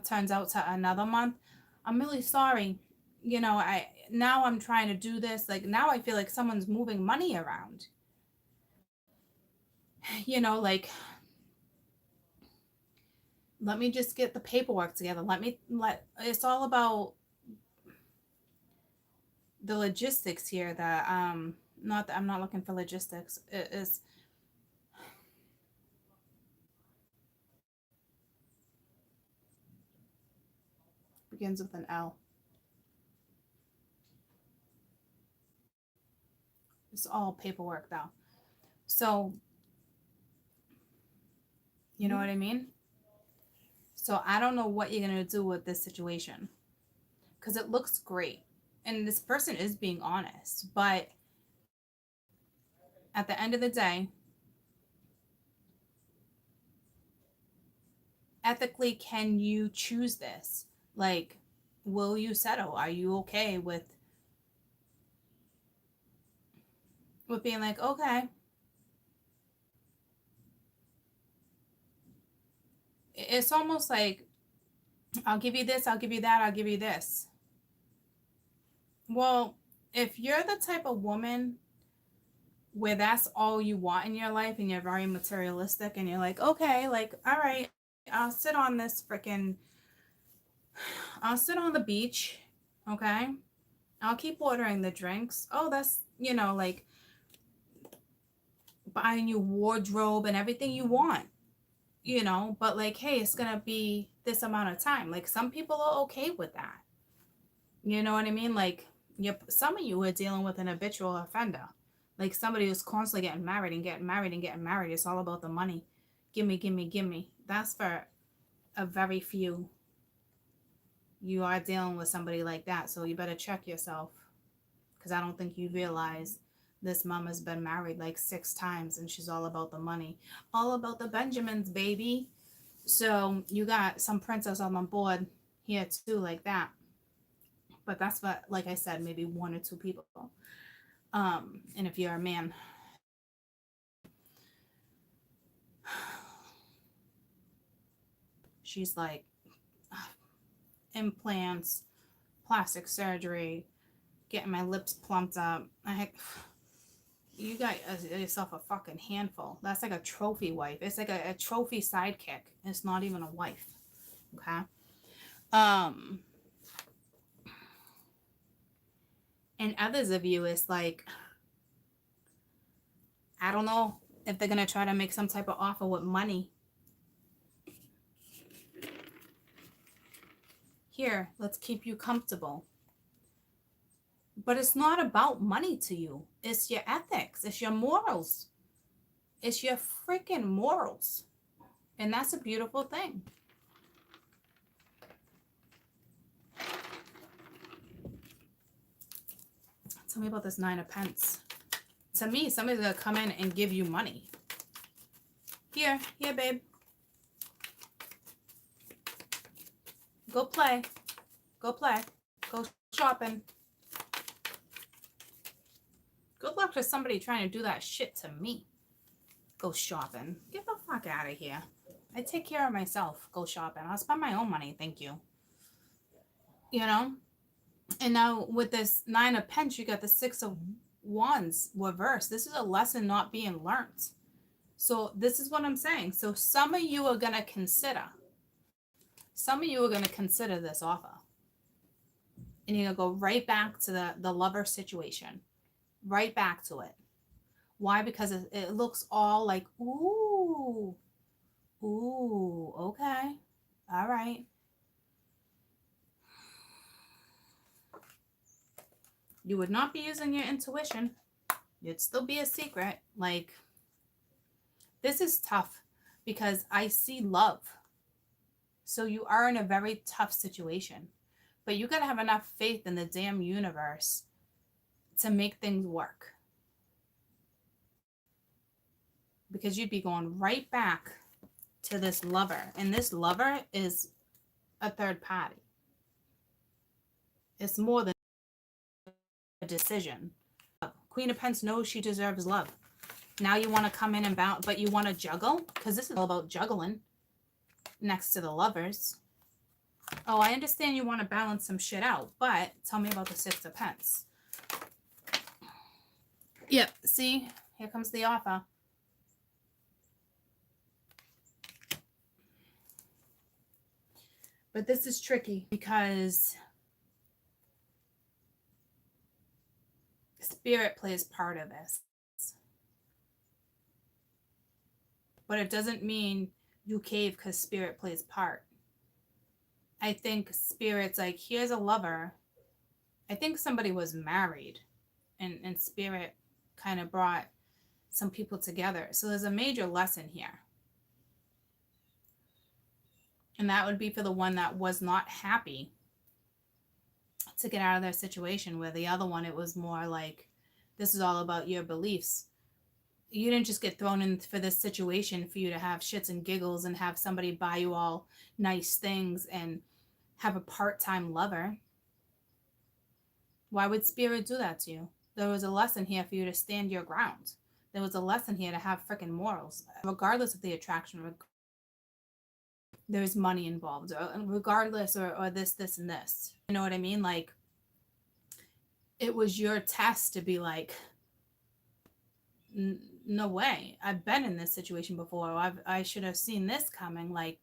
turns out to another month. I'm really sorry. I'm trying to do this. Like, now I feel like someone's moving money around. Like, let me just get the paperwork together. It's all about the logistics here. That not that I'm not looking for logistics. It is begins with an L. It's all paperwork though. So you know what I mean? So I don't know what you're gonna do with this situation. Because it looks great. And this person is being honest. But at the end of the day, ethically, can you choose this? Like, will you settle? Are you okay with being like, okay, it's almost like, I'll give you this, I'll give you that, I'll give you this. Well, if you're the type of woman where that's all you want in your life and you're very materialistic and you're like, okay, like, all right, I'll sit on the beach, okay? I'll keep ordering the drinks. Oh, that's, like buying you wardrobe and everything you want, but like, hey, it's gonna be this amount of time. Like, some people are okay with that. You know what I mean? Like, some of you are dealing with an habitual offender. Like somebody who's constantly getting married and getting married and getting married. It's all about the money. Gimme, gimme, gimme. That's for a very few. You are dealing with somebody like that, so you better check yourself. Because I don't think you realize this mom has been married like 6 times and she's all about the money. All about the Benjamins, baby. So you got some princess on the board here too, like that. But that's what, like I said, maybe 1 or 2 people. And if you're a man, she's like, implants, plastic surgery, getting my lips plumped up. You got yourself a fucking handful. That's like a trophy wife. It's like a trophy sidekick. It's not even a wife. Okay. And others of you, it's like, I don't know if they're gonna try to make some type of offer with money. Here, let's keep you comfortable. But it's not about money to you. It's your ethics. It's your morals. It's your freaking morals. And that's a beautiful thing. Tell me about this 9 of Pence. To me, somebody's going to come in and give you money. Here, babe. Go play. Go shopping. Good luck to somebody trying to do that shit to me. Go shopping. Get the fuck out of here. I take care of myself. Go shopping. I'll spend my own money. Thank you. And now with this 9 of Pence, you got the 6 of Wands reversed. This is a lesson not being learned. So this is what I'm saying. So some of you are going to consider. Some of you are going to consider this offer. And you're going to go right back to the lover situation. Right back to it. Why? Because it looks all like, ooh, okay. All right. You would not be using your intuition. It'd still be a secret. Like, this is tough because I see love. So you are in a very tough situation. But you got to have enough faith in the damn universe to make things work. Because you'd be going right back to this lover. And this lover is a third party. It's more than a decision. Queen of Pence knows she deserves love. Now you want to come in and bounce, but you want to juggle? Because this is all about juggling next to the lovers. Oh, I understand you want to balance some shit out, but tell me about the 6 of Pence. Yep, see? Here comes the offer. But this is tricky because spirit plays part of this. But it doesn't mean you cave because spirit plays part. I think spirit's like, here's a lover. I think somebody was married and spirit kind of brought some people together. So there's a major lesson here. And that would be for the one that was not happy to get out of their situation, where the other one, it was more like, this is all about your beliefs. You didn't just get thrown in for this situation for you to have shits and giggles and have somebody buy you all nice things and have a part-time lover. Why would spirit do that to you? There was a lesson here for you to stand your ground. There was a lesson here to have freaking morals. Regardless of the attraction, there's money involved, or regardless, or this, and this. You know what I mean? Like, it was your test to be like, no way. I've been in this situation before. I should have seen this coming. Like,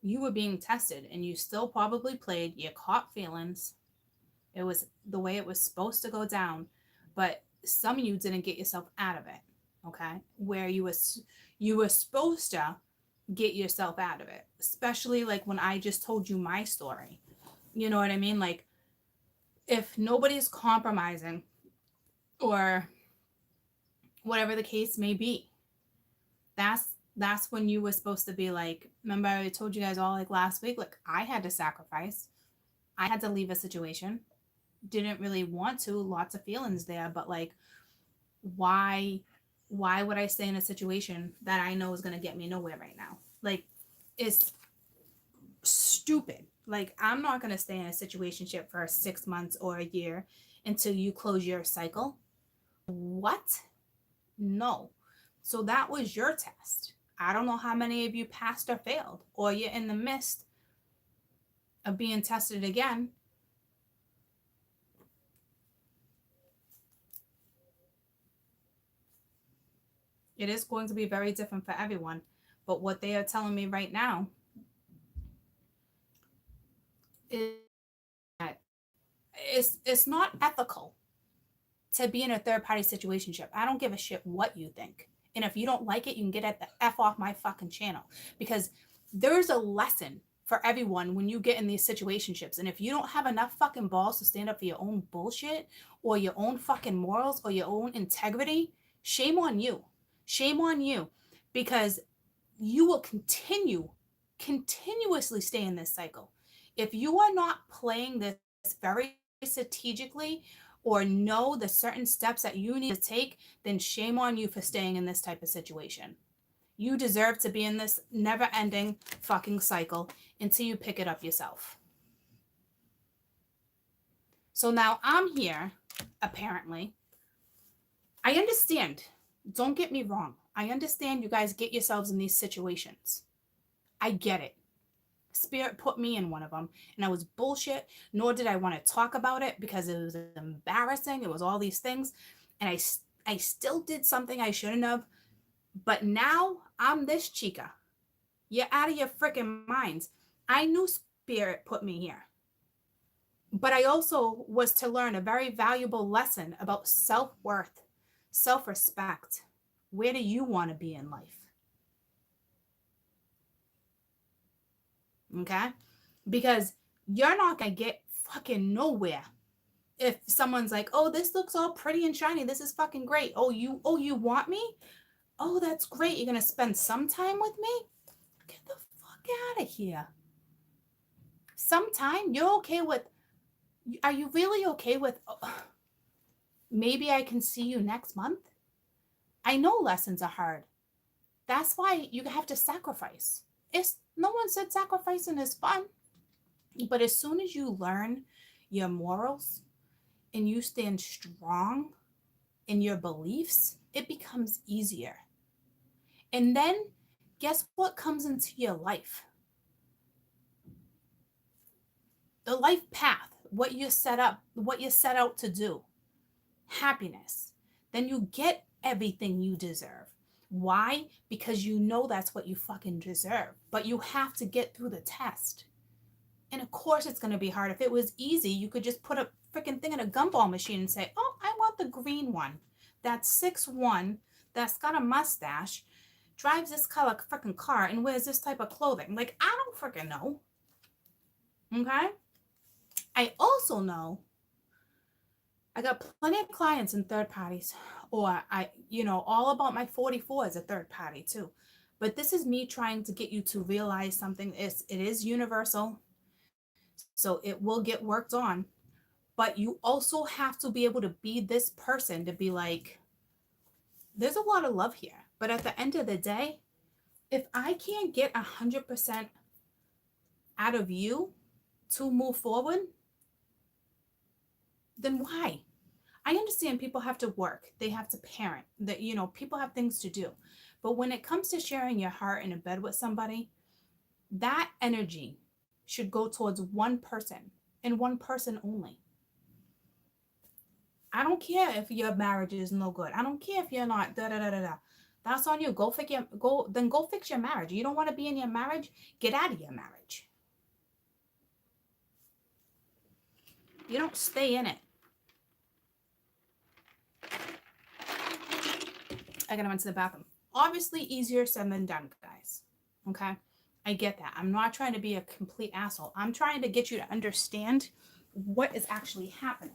you were being tested and you still probably played. You caught feelings. It was the way it was supposed to go down, but some of you didn't get yourself out of it. Okay, where you were supposed to get yourself out of it, especially like when I just told you my story. You know what I mean? Like, if nobody's compromising or whatever the case may be, that's when you were supposed to be like, remember I told you guys all like last week, like I had to sacrifice. I had to leave a situation. Didn't really want to, lots of feelings there, but like, why would I stay in a situation that I know is going to get me nowhere right now? Like, it's stupid. Like, I'm not going to stay in a situationship for 6 months or a year until you close your cycle. What? No. So that was your test. I don't know how many of you passed or failed, or you're in the midst of being tested again. It is going to be very different for everyone. But what they are telling me right now is that it's not ethical to be in a third-party situationship. I don't give a shit what you think. And if you don't like it, you can get at the F off my fucking channel. Because there's a lesson for everyone when you get in these situationships. And if you don't have enough fucking balls to stand up for your own bullshit or your own fucking morals or your own integrity, shame on you. Shame on you, because you will continuously stay in this cycle. If you are not playing this very strategically or know the certain steps that you need to take, then shame on you for staying in this type of situation. You deserve to be in this never-ending fucking cycle until you pick it up yourself. So now I'm here, apparently. I understand. Don't get me wrong. I understand you guys get yourselves in these situations. I get it. Spirit put me in one of them, and I was bullshit, nor did I want to talk about it because it was embarrassing. It was all these things, and I still did something I shouldn't have, but now I'm this chica. You're out of your freaking minds. I knew Spirit put me here, but I also was to learn a very valuable lesson about self-worth, self-respect. Where do you want to be in life? Okay? Because you're not going to get fucking nowhere if someone's like, oh, this looks all pretty and shiny. This is fucking great. Oh, you want me? Oh, that's great. You're going to spend some time with me? Get the fuck out of here. Sometime you're okay with, are you really okay with, maybe I can see you next month? I know lessons are hard. That's why you have to sacrifice. No one said sacrificing is fun. But as soon as you learn your morals and you stand strong in your beliefs, it becomes easier. And then guess what comes into your life? The life path, what you set out to do. Happiness. Then you get everything you deserve. Why? Because you know that's what you fucking deserve. But you have to get through the test. And of course it's going to be hard. If it was easy, you could just put a freaking thing in a gumball machine and say, oh, I want the green one. That's 6'1", that's got a mustache, drives this color freaking car, and wears this type of clothing. Like, I don't freaking know. Okay? I also know I got plenty of clients in third parties, or all about my 44 is a third party too. But this is me trying to get you to realize something. It is universal, so it will get worked on. But you also have to be able to be this person to be like, there's a lot of love here. But at the end of the day, if I can't get 100% out of you to move forward, then why? I understand people have to work, they have to parent, that people have things to do. But when it comes to sharing your heart in a bed with somebody, that energy should go towards one person and one person only. I don't care if your marriage is no good. I don't care if you're not da da da da da. That's on you. Go fix your marriage. You don't want to be in your marriage? Get out of your marriage. You don't stay in it. I gotta run to the bathroom. Obviously easier said than done, guys. Okay? I get that. I'm not trying to be a complete asshole. I'm trying to get you to understand what is actually happening.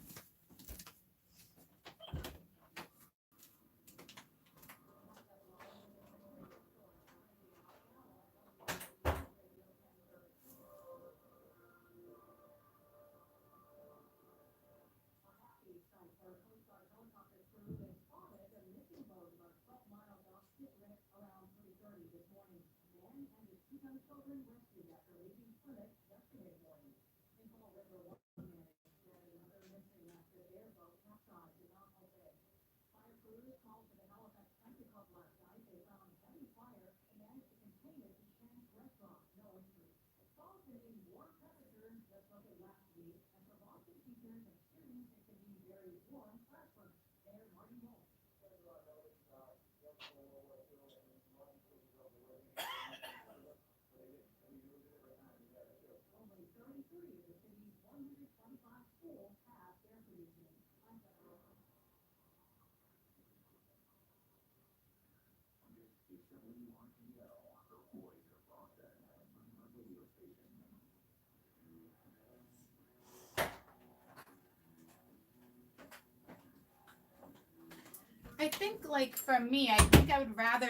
I think, like, for me, I think I'd rather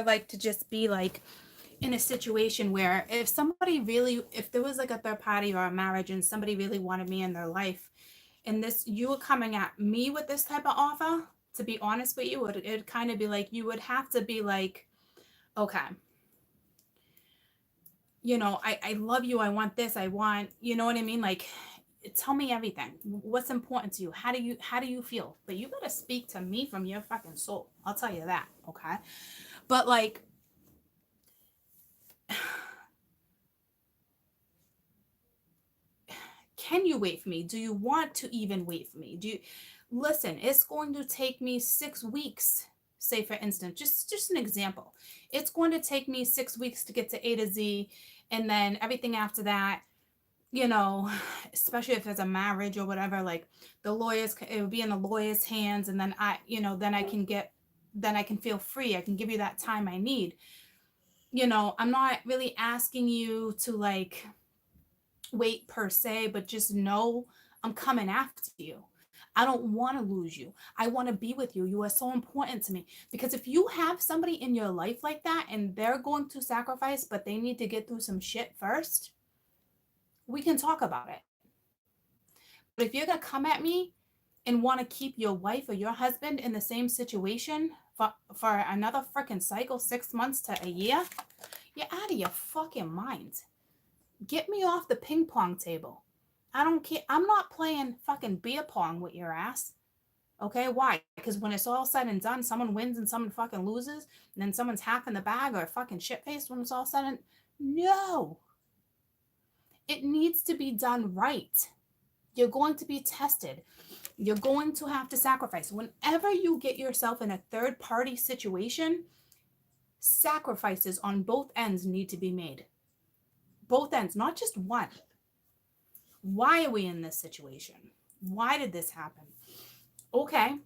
like to just be like in a situation where if there was like a third party or a marriage and somebody really wanted me in their life, and you were coming at me with this type of offer, to be honest with you, it'd kind of be like, you would have to be like, okay, I love you. I want this. I want, you know what I mean? Like, tell me everything. What's important to you? How do you feel? But you gotta speak to me from your fucking soul. I'll tell you that. Okay. But like, can you wait for me? Do you want to even wait for me? Listen, it's going to take me 6 weeks. Say for instance, just an example. It's going to take me 6 weeks to get to A to Z. And then everything after that, especially if there's a marriage or whatever, like it would be in the lawyer's hands. And then then I can feel free. I can give you that time I need. I'm not really asking you to like wait per se, but just know I'm coming after you. I don't want to lose you. I want to be with you. You are so important to me. Because if you have somebody in your life like that and they're going to sacrifice, but they need to get through some shit first, we can talk about it. But if you're going to come at me and want to keep your wife or your husband in the same situation for another freaking cycle, 6 months to a year, you're out of your fucking mind. Get me off the ping pong table. I don't care. I'm not playing fucking beer pong with your ass. Okay, why? Because when it's all said and done, someone wins and someone fucking loses, and then someone's half in the bag or fucking shit-faced when it's all said and... No. It needs to be done right. You're going to be tested. You're going to have to sacrifice. Whenever you get yourself in a third-party situation, sacrifices on both ends need to be made. both ends, not just one. Why are we in this situation? Why did this happen? Okay.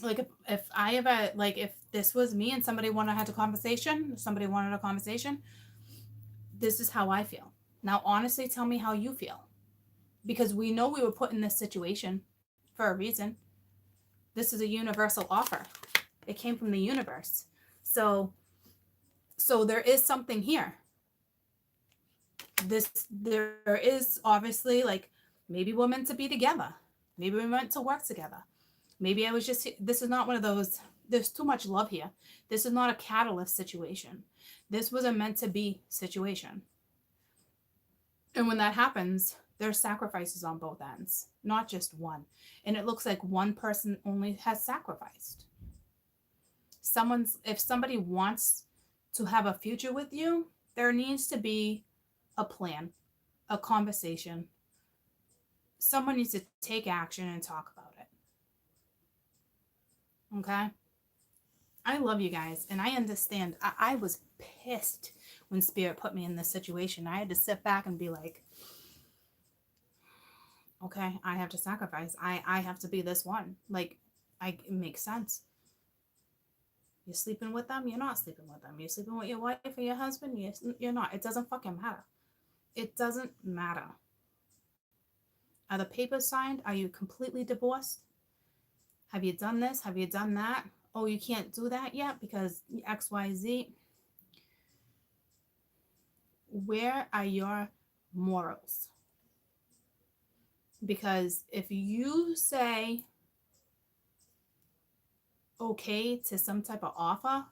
Like if I ever, like if this was me and somebody wanted to have a conversation, this is how I feel. Now, honestly, tell me how you feel. Because we know we were put in this situation for a reason. This is a universal offer. It came from the universe. So there is something here. There is obviously, like, maybe we're meant to be together. Maybe we're meant to work together. Maybe I was just, this is not one of those, there's too much love here. This is not a catalyst situation. This was a meant to be situation. And when that happens, there's sacrifices on both ends, not just one. And it looks like one person only has sacrificed. If somebody wants to have a future with you, there needs to be a plan, a conversation. Someone needs to take action and talk about it. Okay? I love you guys, and I understand. I was pissed when Spirit put me in this situation. I had to sit back and be like, okay, I have to sacrifice. I have to be this one. Like, it makes sense. You're sleeping with them, you're not sleeping with them. You're sleeping with your wife or your husband, you're not. It doesn't fucking matter. It doesn't matter. Are the papers signed? Are you completely divorced? Have you done this? Have you done that? Oh, you can't do that yet because XYZ. Where are your morals? Because if you say okay to some type of offer,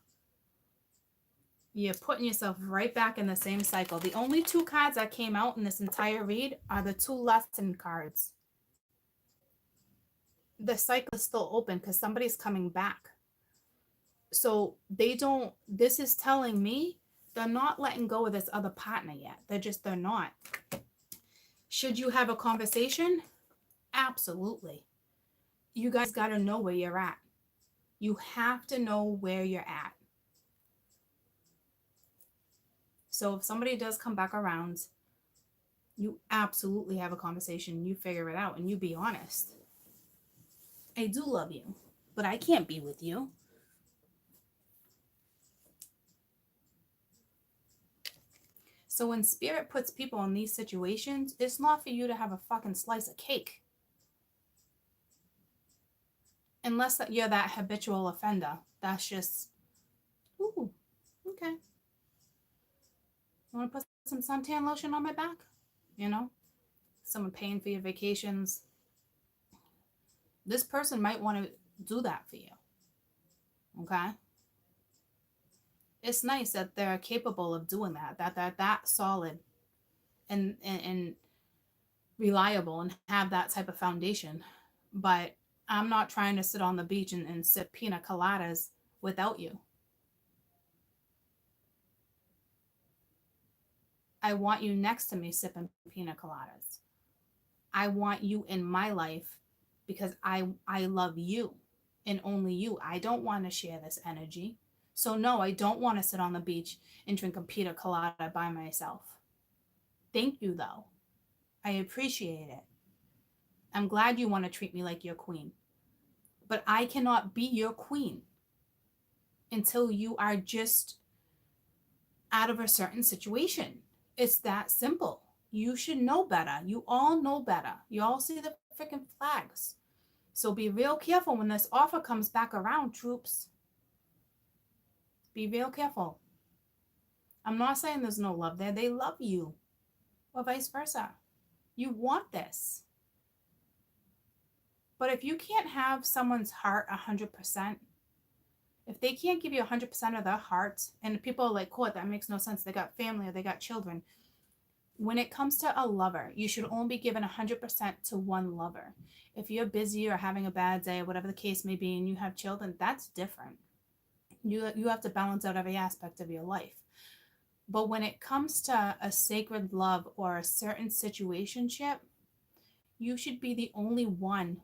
you're putting yourself right back in the same cycle. The only two cards that came out in this entire read are the two lesson cards. The cycle is still open because somebody's coming back. So this is telling me they're not letting go of this other partner yet. They're not. Should you have a conversation? Absolutely. You guys got to know where you're at. You have to know where you're at. So if somebody does come back around, you absolutely have a conversation. You figure it out and you be honest. I do love you, but I can't be with you. So when Spirit puts people in these situations, it's not for you to have a fucking slice of cake. Unless you're that habitual offender. That's just, ooh, okay. Want to put some suntan lotion on my back? You know? Someone paying for your vacations. This person might want to do that for you. Okay? It's nice that they're capable of doing that. That solid and reliable and have that type of foundation. But I'm not trying to sit on the beach and sip pina coladas without you. I want you next to me sipping pina coladas. I want you in my life because I love you and only you. I don't want to share this energy. So no, I don't want to sit on the beach and drink a pina colada by myself. Thank you though. I appreciate it. I'm glad you want to treat me like your queen. But I cannot be your queen until you are just out of a certain situation. It's that simple. You should know better. You all know better. You all see the freaking flags. So be real careful when this offer comes back around, troops. Be real careful. I'm not saying there's no love there. They love you. Or vice versa. You want this. But if you can't have someone's heart 100%, if they can't give you 100% of their heart, and people are like, cool, that makes no sense. They got family or they got children. When it comes to a lover, you should only be given 100% to one lover. If you're busy or having a bad day or whatever the case may be and you have children, that's different. You have to balance out every aspect of your life. But when it comes to a sacred love or a certain situationship, you should be the only one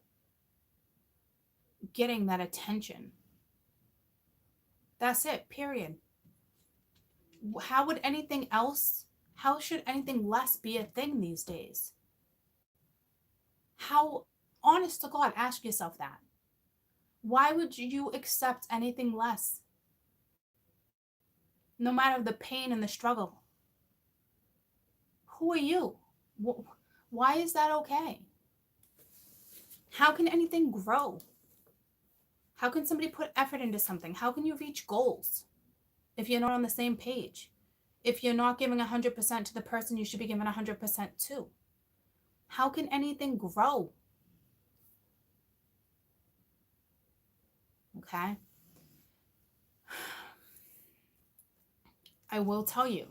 getting that attention. That's it, period. How would anything else How should anything less be a thing these days? How, honest to God, ask yourself that. Why would you accept anything less? No matter the pain and the struggle. Who are you? Why is that okay? How can anything grow? How can somebody put effort into something? How can you reach goals if you're not on the same page? If you're not giving 100% to the person you should be giving 100% to? How can anything grow? Okay? I will tell you,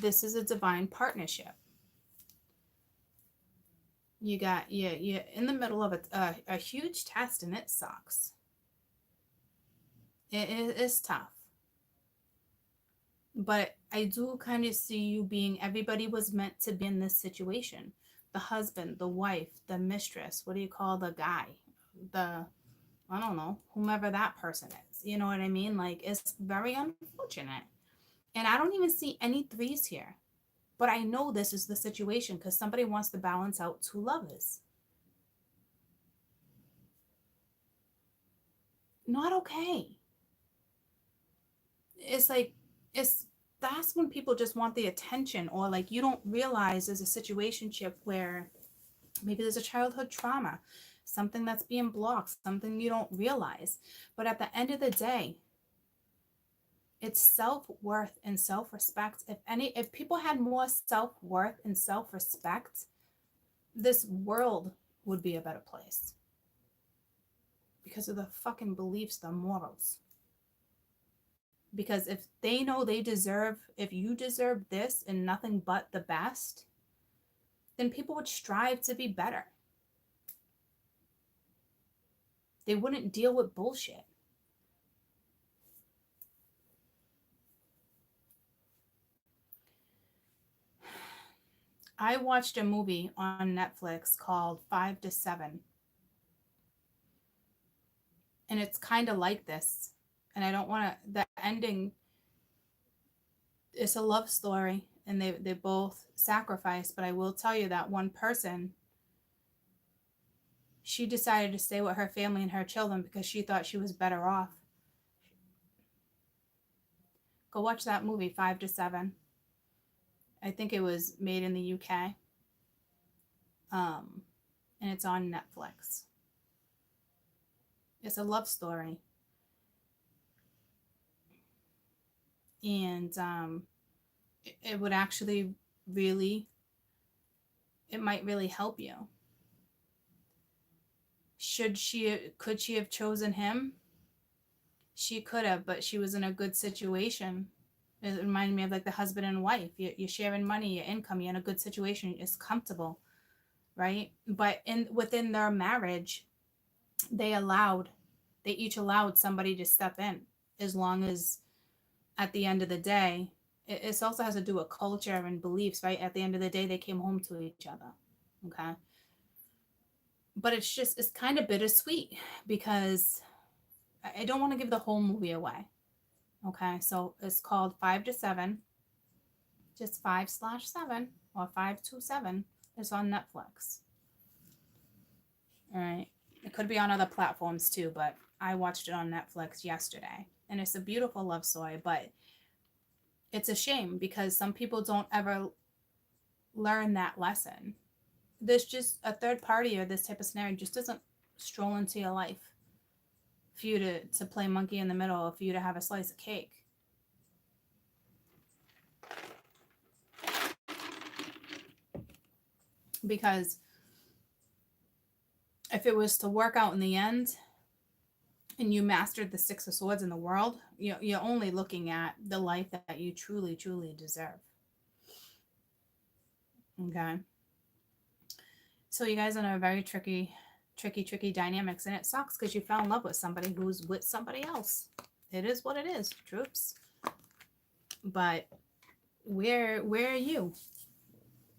this is a divine partnership. You're in the middle of a huge test, and it sucks. It is tough. But I do kind of see you being, everybody was meant to be in this situation. The husband, the wife, the mistress, what do you call the guy? I don't know, whomever that person is. You know what I mean? Like, it's very unfortunate. And I don't even see any threes here. But I know this is the situation because somebody wants to balance out two lovers. Not okay. It's like, that's when people just want the attention, or like you don't realize there's a situationship where maybe there's a childhood trauma, something that's being blocked, something you don't realize. But at the end of the day, it's self-worth and self-respect. If people had more self-worth and self-respect, this world would be a better place because of the fucking beliefs, the morals. Because if they know if you deserve this and nothing but the best, then people would strive to be better. They wouldn't deal with bullshit. I watched a movie on Netflix called 5 to 7. And it's kind of like this. And I don't want to, the ending, it's a love story and they both sacrifice. But I will tell you that one person, she decided to stay with her family and her children because she thought she was better off. Go watch that movie, 5 to 7. I think it was made in the UK. And it's on Netflix. It's a love story. And it would actually really, it might really help you. Could she have chosen him? She could have, but she was in a good situation. It reminded me of like the husband and wife. You're sharing money, your income, you're in a good situation, it's comfortable, right? But within their marriage, they each allowed somebody to step in, as long as at the end of the day, it also has to do with culture and beliefs, right? At the end of the day, they came home to each other. Okay. But it's kind of bittersweet because I don't want to give the whole movie away. Okay. So it's called 5 to 7, just 5/7 or 527. It's on Netflix. All right. It could be on other platforms too, but I watched it on Netflix yesterday. And it's a beautiful love story, but it's a shame because some people don't ever learn that lesson. There's just a third party, or this type of scenario just doesn't stroll into your life for you to play monkey in the middle, or for you to have a slice of cake. Because if it was to work out in the end and you mastered the 6 of Swords in the world, you're only looking at the life that you truly, truly deserve. Okay. So you guys are in a very tricky dynamics, and it sucks because you fell in love with somebody who's with somebody else. It is what it is, troops. But where are you?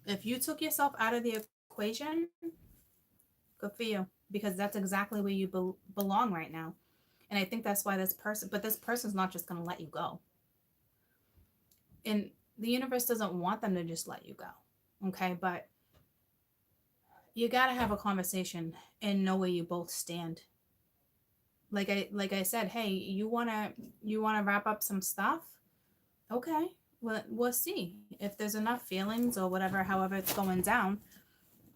If you took yourself out of the equation, good for you, because that's exactly where you belong right now. And I think that's why this person's not just going to let you go. And the universe doesn't want them to just let you go. Okay, but you got to have a conversation and know where you both stand. Like I said, hey, you want to wrap up some stuff? Okay. Well, we'll see. If there's enough feelings or whatever, however it's going down,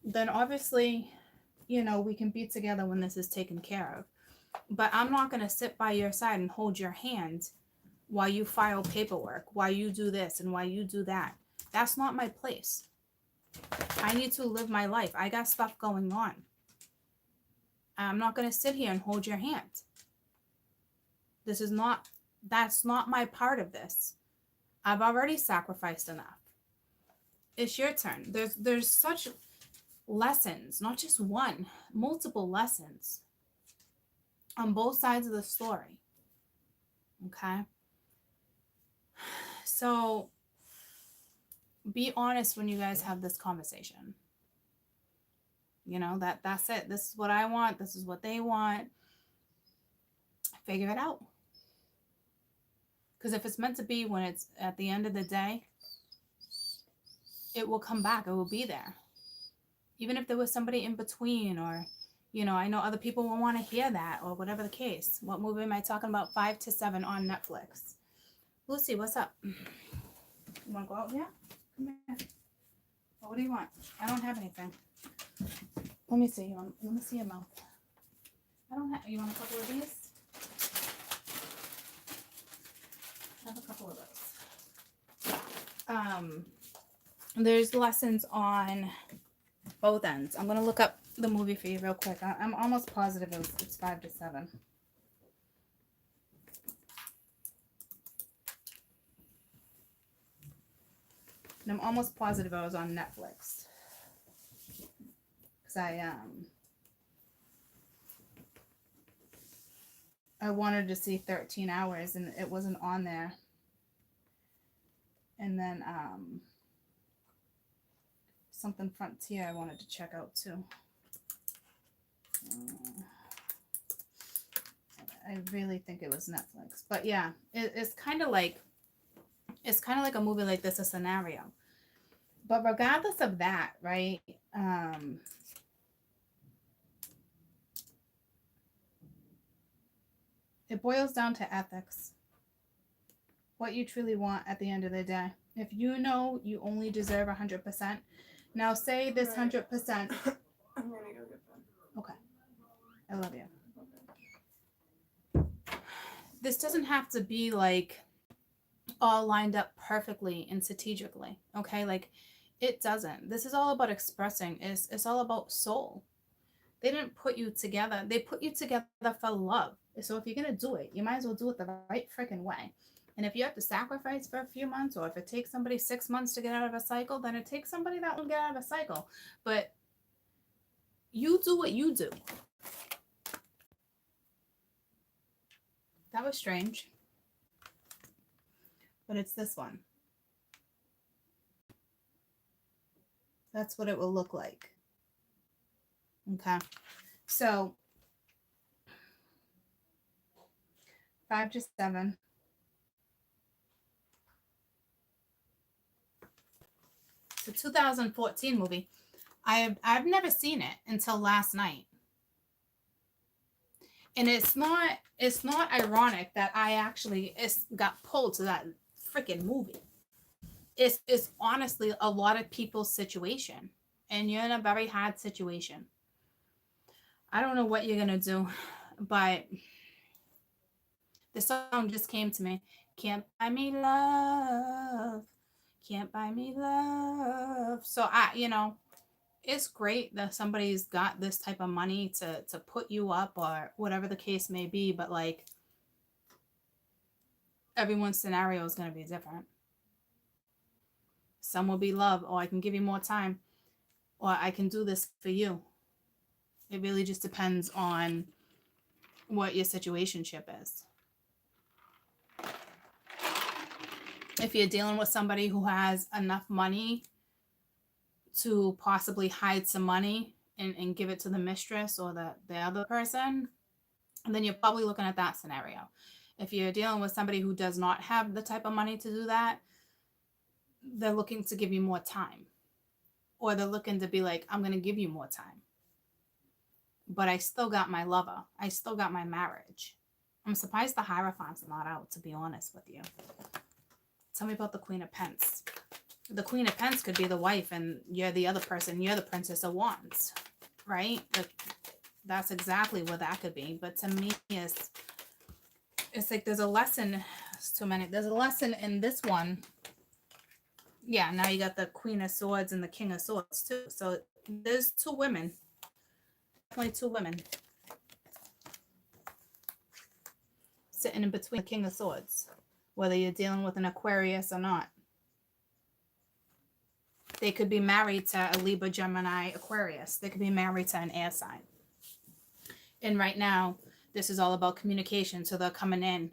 then obviously, we can be together when this is taken care of. But I'm not going to sit by your side and hold your hand while you file paperwork, while you do this and while you do that. That's not my place. I need to live my life. I got stuff going on. I'm not going to sit here and hold your hand. That's not my part of this. I've already sacrificed enough. It's your turn. There's such lessons, not just one, multiple lessons on both sides of the story. Okay? So be honest when you guys have this conversation. That's it. This is what I want. This is what they want. Figure it out. Because if it's meant to be, when it's at the end of the day, it will come back. It will be there. Even if there was somebody in between, or, I know other people will want to hear that, or whatever the case. What movie am I talking about? 5 to 7 on Netflix. Lucy, what's up? You want to go out here? Come here. Oh, what do you want? I don't have anything. Let me see. Let me see your mouth. I don't have. You want a couple of these? I have a couple of those. There's lessons on both ends. I'm gonna look up the movie for you real quick. I'm almost positive it's 5 to 7. And I'm almost positive I was on Netflix. Because I wanted to see 13 Hours and it wasn't on there. And then something Frontier I wanted to check out too. I really think it was Netflix. But yeah, it's kind of like a movie like this, a scenario. But regardless of that, right? It boils down to ethics. What you truly want at the end of the day. If you know you only deserve 100%, now say this 100%. I'm gonna go get them. Okay. I love you. This doesn't have to be like all lined up perfectly and strategically. Okay, like it doesn't. This is all about expressing. It's all about soul. They didn't put you together. They put you together for love. So if you're gonna do it, you might as well do it the right freaking way. And if you have to sacrifice for a few months, or if it takes somebody 6 months to get out of a cycle, then it takes somebody that will get out of a cycle. But you do what you do. That was strange. But it's this one. That's what it will look like. Okay. So 5 to 7. It's a 2014 movie. I've never seen it until last night. And it's not ironic that I actually got pulled to that freaking movie. It's honestly a lot of people's situation, and you're in a very hard situation. I don't know what you're gonna do, but the song just came to me. Can't buy me love. Can't buy me love. So it's great that somebody's got this type of money to put you up or whatever the case may be, but like everyone's scenario is going to be different. Some will be love, or I can give you more time, or I can do this for you. It really just depends on what your situationship is. If you're dealing with somebody who has enough money to possibly hide some money and give it to the mistress or the other person, then you're probably looking at that scenario. If you're dealing with somebody who does not have the type of money to do that, they're looking to give you more time, or they're looking to be like, I'm going to give you more time, but I still got my lover. I still got my marriage. I'm surprised the Hierophant's not out, to be honest with you. Tell me about the Queen of Pence. The Queen of Pence could be the wife and you're the other person. You're the Princess of Wands, right? That's exactly what that could be. But to me, it's like there's a lesson. It's too many. There's a lesson in this one. Yeah, now you got the Queen of Swords and the King of Swords too. So there's two women. Definitely two women sitting in between the King of Swords, whether you're dealing with an Aquarius or not. They could be married to a Libra, Gemini, Aquarius. They could be married to an air sign. And right now, this is all about communication. So they're coming in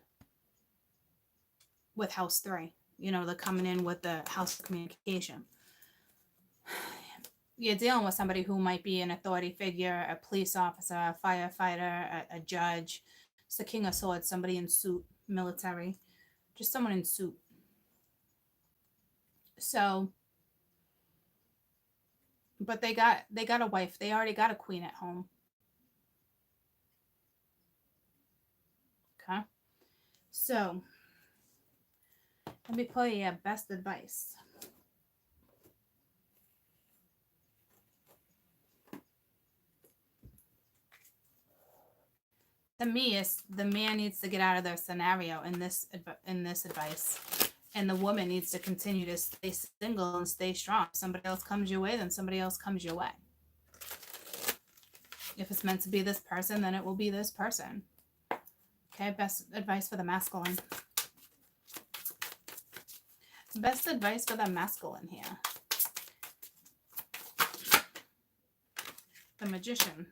with house 3. You know, they're coming in with the house of communication. You're dealing with somebody who might be an authority figure, a police officer, a firefighter, a judge. It's the King of Swords, somebody in suit, military, just someone in suit. So, but they got a wife. They already got a queen at home. Okay. So, let me pull you best advice. To me, is the man needs to get out of their scenario in this advice, and the woman needs to continue to stay single and stay strong. If somebody else comes your way, then somebody else comes your way. If it's meant to be this person, then it will be this person. Okay, best advice for the masculine. Best advice for the masculine here. The Magician.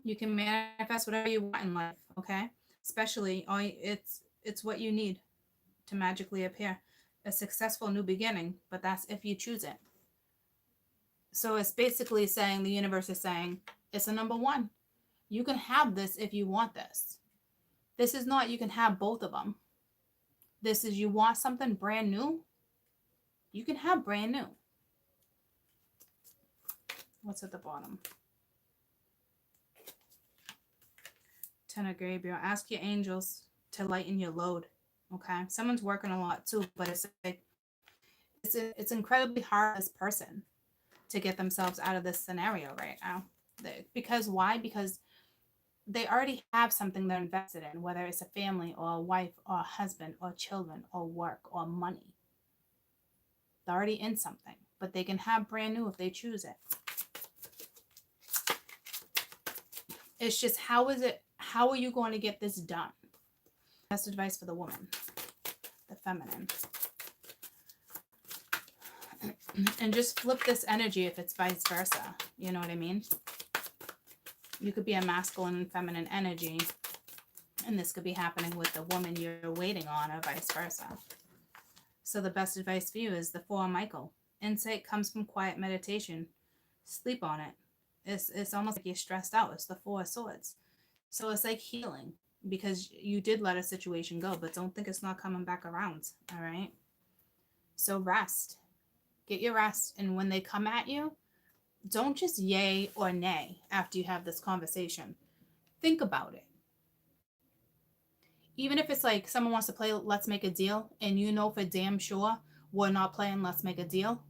You can manifest whatever you want in life, okay? Especially, it's what you need to magically appear. A successful new beginning, but that's if you choose it. So it's basically saying, the universe is saying, it's a number 1. You can have this if you want this. This is not you can have both of them. This is you want something brand new, you can have brand new. What's at the bottom? 10 of Gabriel. Ask your angels to lighten your load. Okay, someone's working a lot too, but it's incredibly hard as person to get themselves out of this scenario right now. Because why? Because they already have something they're invested in, whether it's a family or a wife or a husband or children or work or money. They're already in something, but they can have brand new if they choose it. It's just, how are you going to get this done? Best advice for the woman, the feminine. And just flip this energy if it's vice versa. You know what I mean? You could be a masculine and feminine energy, and this could be happening with the woman you're waiting on, or vice versa. So the best advice for you is the 4 of Michael. Insight comes from quiet meditation. Sleep on it. It's almost like you're stressed out. It's the 4 of Swords. So it's like healing, because you did let a situation go, but don't think it's not coming back around. All right. So rest. Get your rest. And when they come at you, don't just yay or nay after you have this conversation. Think about it. Even if it's like someone wants to play Let's Make a Deal, and you know for damn sure we're not playing Let's Make a Deal,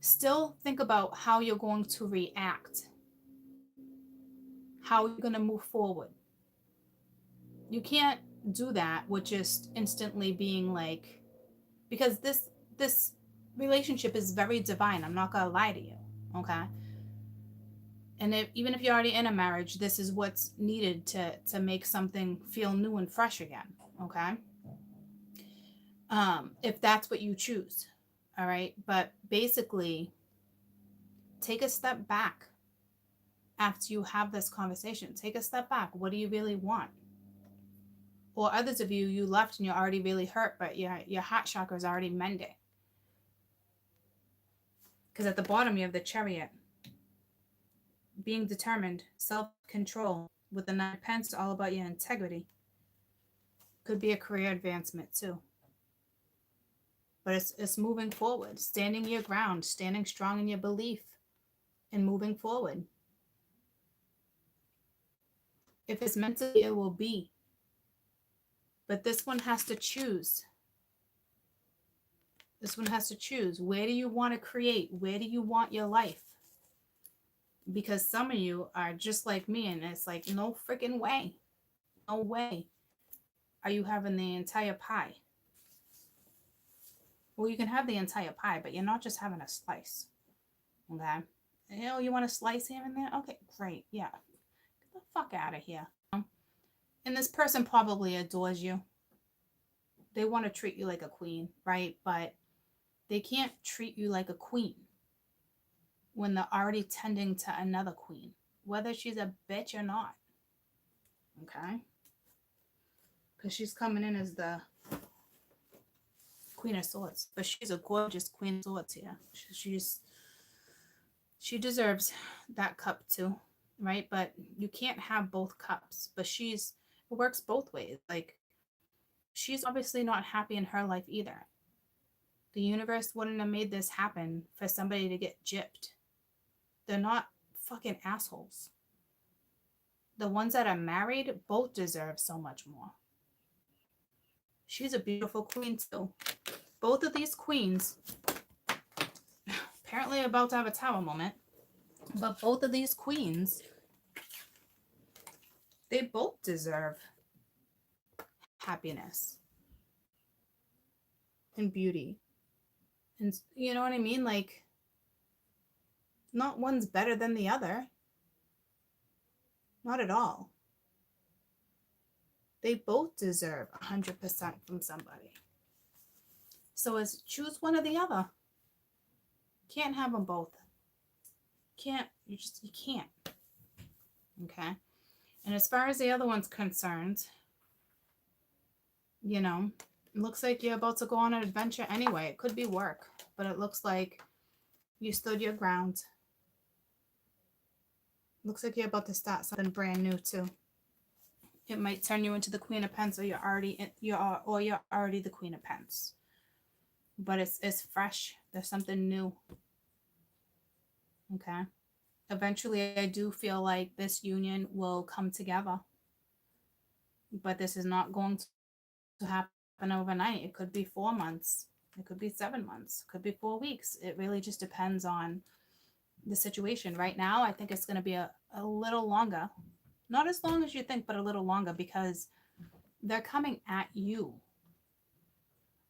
still think about how you're going to react. How you're going to move forward. You can't do that with just instantly being like, because this relationship is very divine. I'm not going to lie to you. Okay. And even if you're already in a marriage, this is what's needed to make something feel new and fresh again. Okay. If that's what you choose. All right. But basically, take a step back after you have this conversation. Take a step back. What do you really want? Or others of you, you left and you're already really hurt, but your heart chakra is already mending. Because at the bottom, you have the Chariot. Being determined, self-control. With the 9 of Pentacles, all about your integrity. Could be a career advancement too. But it's moving forward, standing your ground, standing strong in your belief, and moving forward. If it's meant to be, it will be. But this one has to choose. This one has to choose. Where do you want to create? Where do you want your life? Because some of you are just like me, and it's like, no freaking way. No way are you having the entire pie. Well, you can have the entire pie, but you're not just having a slice. Okay? You know, you want a slice here and there? Okay, great. Yeah. Get the fuck out of here. And this person probably adores you. They want to treat you like a queen, right? But they can't treat you like a queen when they're already tending to another queen, whether she's a bitch or not. Okay? Because she's coming in as the Queen of Swords, but she's a gorgeous Queen of Swords here. She deserves that cup too, right? But you can't have both cups. But it works both ways. Like, she's obviously not happy in her life either. The universe wouldn't have made this happen for somebody to get gypped. They're not fucking assholes. The ones that are married both deserve so much more. She's a beautiful queen too. Both of these queens, apparently about to have a tower moment, but both of these queens, they both deserve happiness and beauty. And you know what I mean? Like, not one's better than the other. Not at all. They both deserve 100% from somebody. So it's choose one or the other. Can't have them both. You can't. Okay. And as far as the other one's concerned, you know, it looks like you're about to go on an adventure anyway. It could be work, but it looks like you stood your ground. Looks like you're about to start something brand new too. It might turn you into the Queen of Pence, or you're already the Queen of Pence. But it's fresh. There's something new. Okay. Eventually, I do feel like this union will come together. But this is not going to happen overnight. It could be 4 months. It could be 7 months. It could be 4 weeks. It really just depends on the situation. Right now, I think it's going to be a little longer. Not as long as you think, but a little longer, because they're coming at you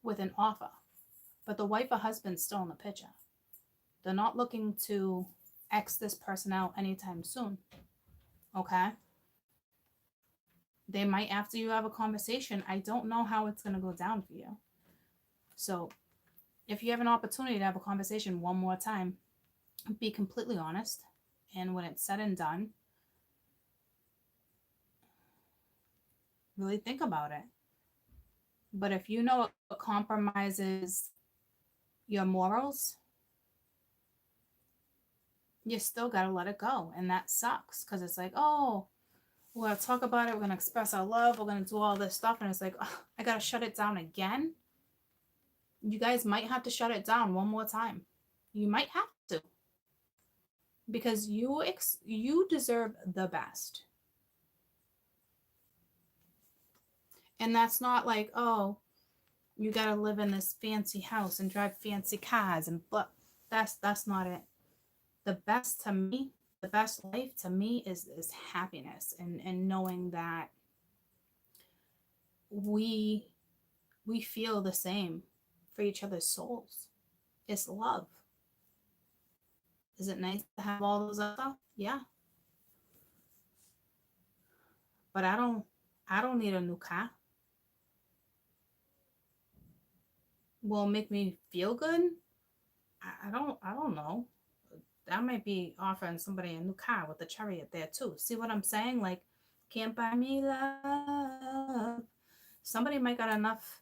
with an offer. But the wife or husband's still in the picture. They're not looking to X this person out anytime soon. Okay? They might, after you have a conversation, I don't know how it's going to go down for you. So if you have an opportunity to have a conversation one more time, be completely honest. And when it's said and done, really think about it. But if you know it compromises your morals, you still got to let it go. And that sucks, because it's like, oh, we're going to talk about it. We're going to express our love. We're going to do all this stuff. And it's like, oh, I got to shut it down again. You guys might have to shut it down one more time. You might have to. Because you deserve the best. And that's not like, oh, you got to live in this fancy house and drive fancy cars and blah. That's not it. The best to me, the best life to me is happiness, and knowing that we feel the same for each other's souls. It's love. Is it nice to have all those other stuff? Yeah. But I don't need a new car. Will it make me feel good? I don't know. That might be offering somebody a new car with a chariot there too. See what I'm saying? Like, can't buy me love. Somebody might got enough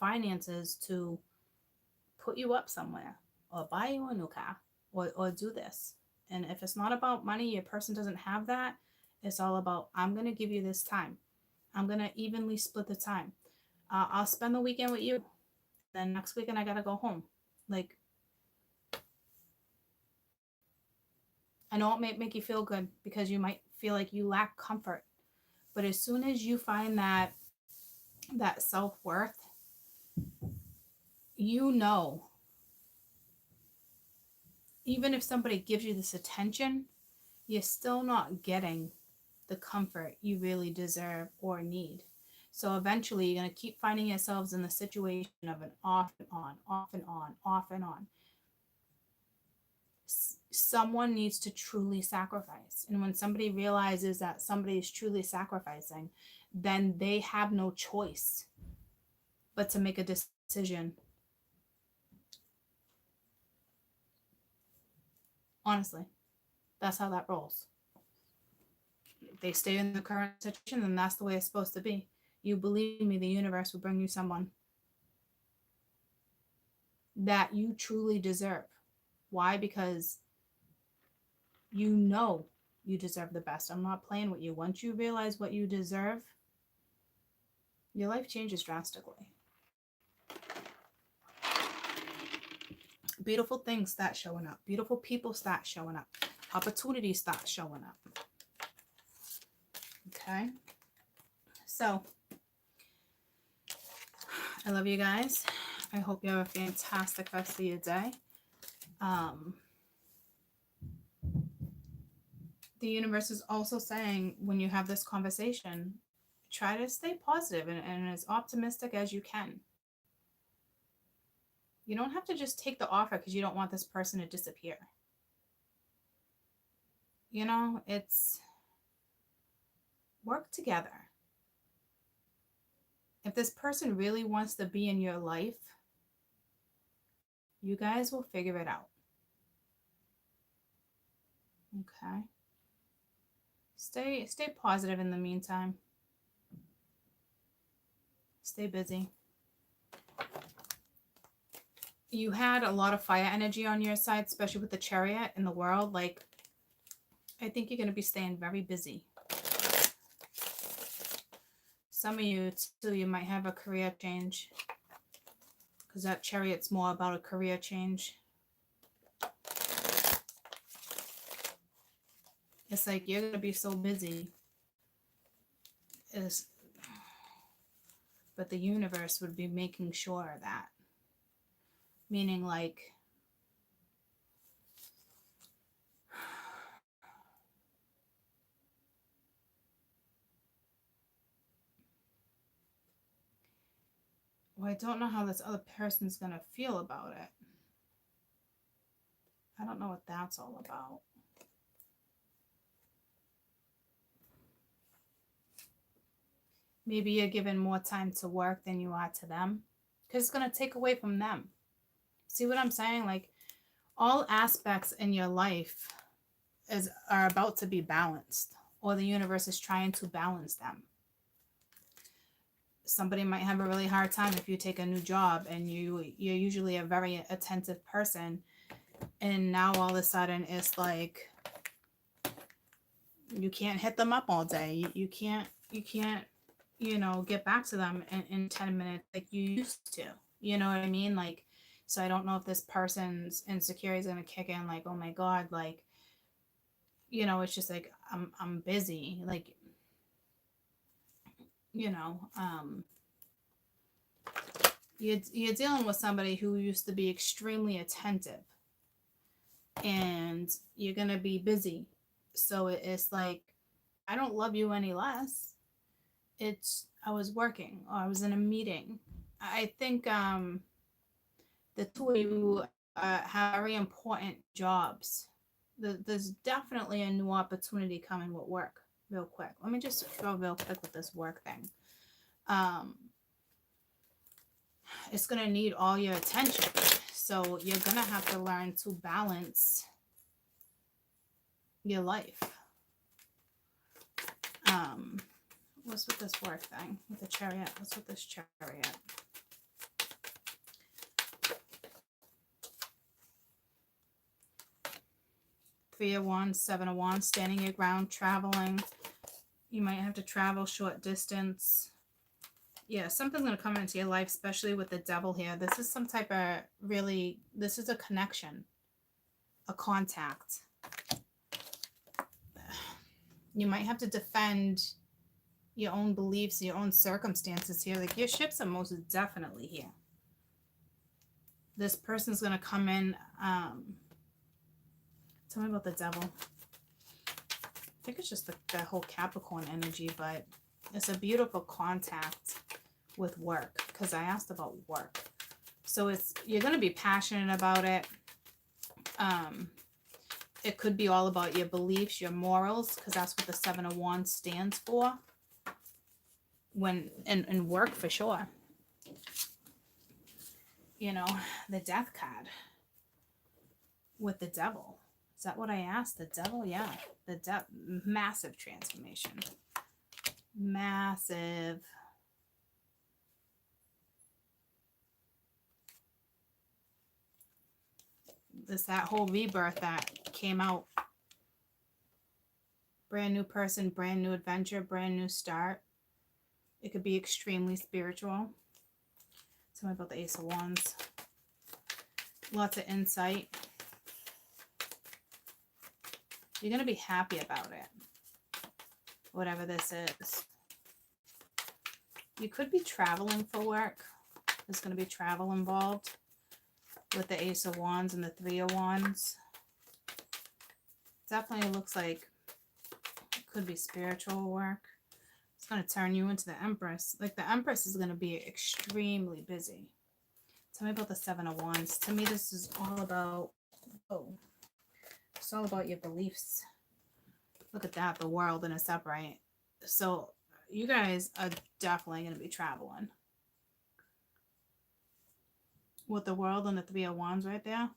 finances to put you up somewhere, or buy you a new car, or do this. And if it's not about money, your person doesn't have that. It's all about, I'm going to give you this time. I'm going to evenly split the time. I'll spend the weekend with you. Then next weekend I gotta go home. Like, I know it might make you feel good because you might feel like you lack comfort. But as soon as you find that self-worth, you know, even if somebody gives you this attention, you're still not getting the comfort you really deserve or need. So eventually you're going to keep finding yourselves in the situation of an off and on, off and on, off and on. Someone needs to truly sacrifice. And when somebody realizes that somebody is truly sacrificing, then they have no choice but to make a decision. Honestly, that's how that rolls. If they stay in the current situation, then that's the way it's supposed to be. You believe me, the universe will bring you someone that you truly deserve. Why? Because you know you deserve the best. I'm not playing with you. Once you realize what you deserve, your life changes drastically. Beautiful things start showing up. Beautiful people start showing up. Opportunities start showing up. Okay? So, I love you guys. I hope you have a fantastic rest of your day. The universe is also saying, when you have this conversation, try to stay positive and as optimistic as you can. You don't have to just take the offer because you don't want this person to disappear. You know, it's work together. If this person really wants to be in your life, you guys will figure it out. Okay? Stay positive in the meantime. Stay busy. You had a lot of fire energy on your side, especially with the Chariot in the world. Like, I think you're going to be staying very busy. Some of you, too, you might have a career change. Because that Chariot's more about a career change. It's like you're going to be so busy. But the universe would be making sure of that. Meaning, like, well, I don't know how this other person's going to feel about it. I don't know what that's all about. Maybe you're giving more time to work than you are to them. Because it's going to take away from them. See what I'm saying? Like, all aspects in your life are about to be balanced. Or the universe is trying to balance them. Somebody might have a really hard time if you take a new job and you're usually a very attentive person. And now all of a sudden it's like you can't hit them up all day. You can't, get back to them in 10 minutes like you used to. You know what I mean? Like, so I don't know if this person's insecurity is going to kick in like, oh my God, like, it's just like, I'm busy. Like, you're dealing with somebody who used to be extremely attentive and you're going to be busy. So it's like, I don't love you any less. I was working or I was in a meeting. I think the two of you have very important jobs. There's definitely a new opportunity coming with work real quick. Let me just go real quick with this work thing. It's going to need all your attention. So you're going to have to learn to balance your life. What's with this work thing? With the Chariot? What's with this Chariot? Three of Wands, Seven of Wands, standing your ground, traveling. You might have to travel short distance. Yeah, something's going to come into your life, especially with the devil here. This is some type of really, this is a connection, a contact. You might have to defend your own beliefs, your own circumstances here. Like your ships are most definitely here. This person's going to come in. Tell me about the devil. I think it's just the whole Capricorn energy, but it's a beautiful contact with work, because I asked about work. So you're going to be passionate about it. It could be all about your beliefs, your morals, because that's what the Seven of Wands stands for. When in work, for sure. You know, the Death card with the devil. Is that what I asked? The devil? Yeah. The massive transformation. Massive. It's that whole rebirth that came out. Brand new person, brand new adventure, brand new start. It could be extremely spiritual. Tell me about the Ace of Wands. Lots of insight. You're going to be happy about it. Whatever this is. You could be traveling for work. There's going to be travel involved with the Ace of Wands and the Three of Wands. Definitely looks like it could be spiritual work. It's going to turn you into the Empress. Like the Empress is going to be extremely busy. Tell me about the Seven of Wands. To me, this is all about, it's all about your beliefs. Look at that, the world in its upright. So you guys are definitely going to be traveling. With the world and the Three of Wands right there.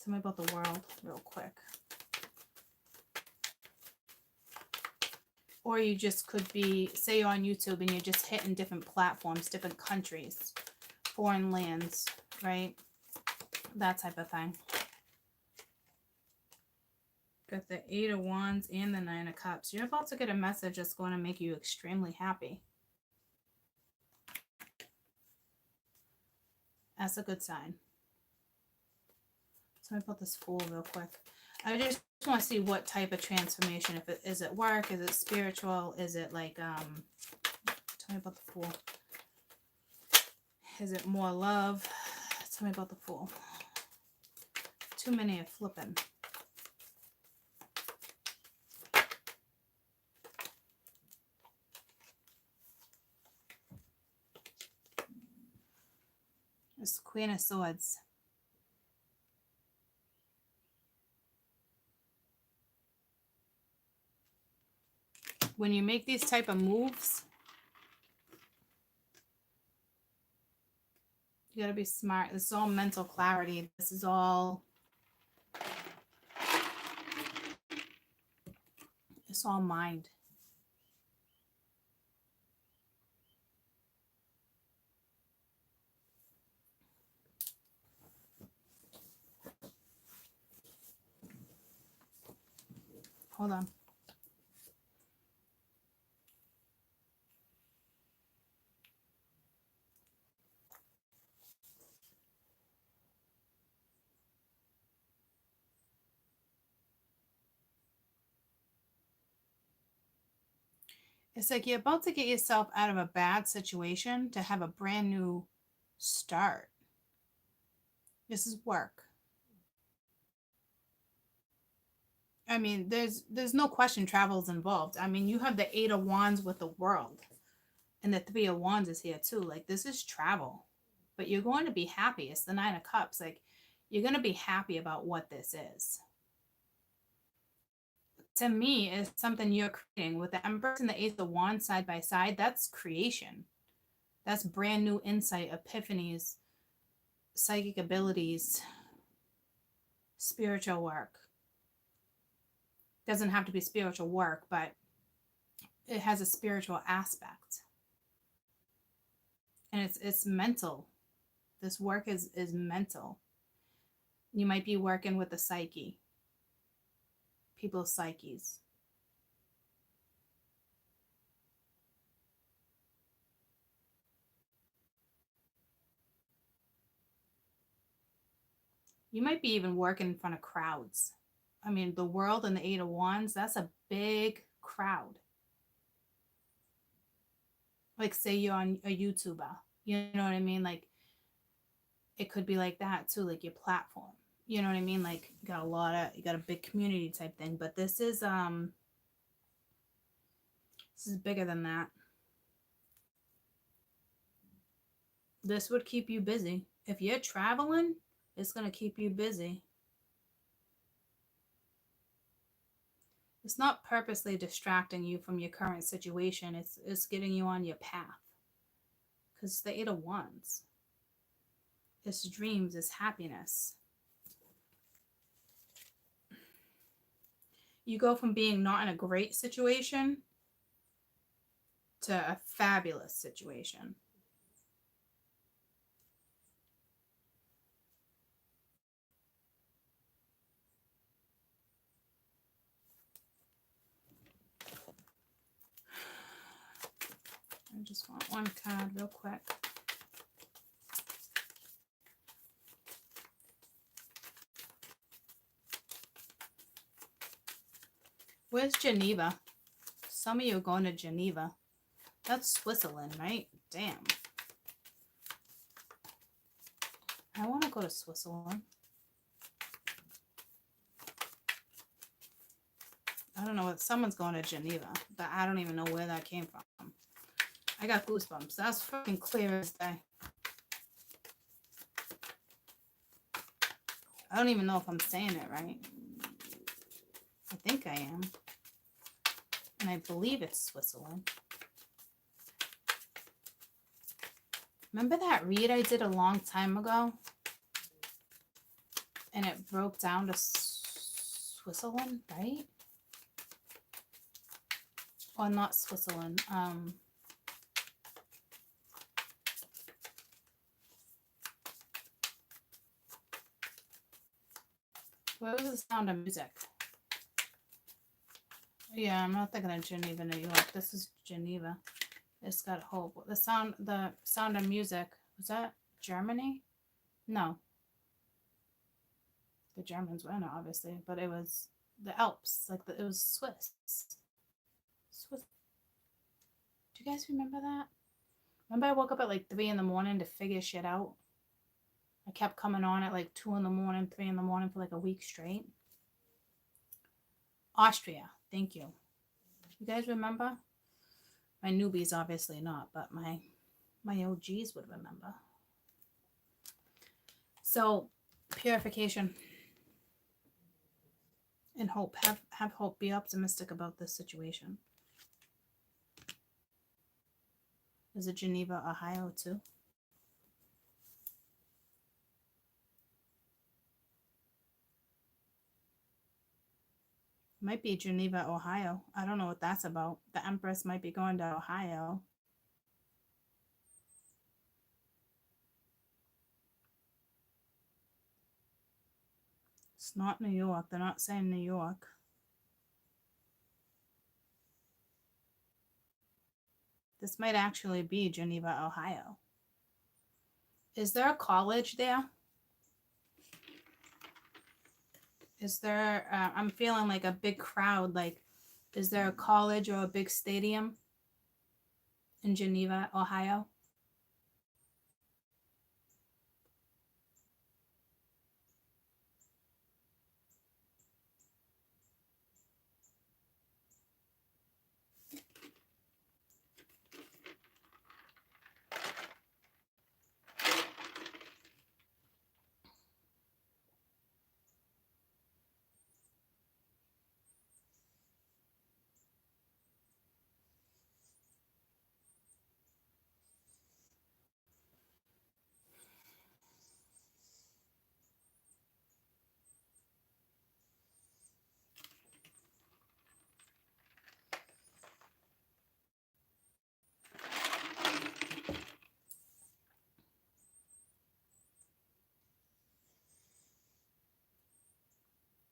Tell me about the world real quick. Or you just could be, say you're on YouTube and you're just hitting different platforms, different countries, foreign lands, right? That type of thing. Got the Eight of Wands and the Nine of Cups. You're about to get a message that's going to make you extremely happy. That's a good sign. Tell me about this Fool real quick. I just want to see what type of transformation. If it is it work, is it spiritual, is it like tell me about the Fool. Is it more love? Tell me about the Fool. Too many are flipping. It's the Queen of Swords. When you make these type of moves, you got to be smart. This is all mental clarity. This is all, it's all mind. Hold on. It's like you're about to get yourself out of a bad situation to have a brand new start. This is work. I mean, there's no question travel is involved. I mean, you have the Eight of Wands with the world. And the Three of Wands is here too. Like, this is travel. But you're going to be happy. It's the Nine of Cups. Like, you're going to be happy about what this is. To me, it's something you're creating. With the Empress and the Ace of Wands side by side, that's creation. That's brand new insight, epiphanies, psychic abilities, spiritual work. Doesn't have to be spiritual work, but it has a spiritual aspect. And it's mental. This work is mental. You might be working with the psyche, people's psyches. You might be even working in front of crowds. I mean, the world and the Eight of Wands, that's a big crowd. Like, say you're on a YouTuber, you know what I mean? Like, it could be like that too, like your platform. You know what I mean? Like, you got a big community type thing. But this is bigger than that. This would keep you busy. If you're traveling, it's gonna keep you busy. It's not purposely distracting you from your current situation. It's getting you on your path. Because it's the Eight of Wands. It's dreams, it's happiness. You go from being not in a great situation to a fabulous situation. I just want one card real quick. Where's Geneva? Some of you are going to Geneva. That's Switzerland, right? Damn. I want to go to Switzerland. I don't know what someone's going to Geneva, but I don't even know where that came from. I got goosebumps. That's fucking clear as day. I don't even know if I'm saying it right. I think I am. And I believe it's Switzerland. Remember that read I did a long time ago? And it broke down to Switzerland, right? Well, not Switzerland. Where was the Sound of Music? Yeah, I'm not thinking of Geneva, New York. This is Geneva. It's got hope. The Sound of Music. Was that Germany? No. The Germans were in it, obviously, but it was the Alps. Like it was Swiss. Swiss. Do you guys remember that? Remember I woke up at like 3 in the morning to figure shit out? I kept coming on at like 2 in the morning, 3 in the morning for like a week straight. Austria. Thank you. You guys remember? My newbies obviously not, but my OGs would remember. So, purification and hope. Have hope. Be optimistic about this situation. Is it Geneva, Ohio too? Might be Geneva, Ohio. I don't know what that's about. The Empress might be going to Ohio. It's not New York. They're not saying New York. This might actually be Geneva, Ohio. Is there a college there? Is there, I'm feeling like a big crowd. Like, is there a college or a big stadium in Geneva, Ohio?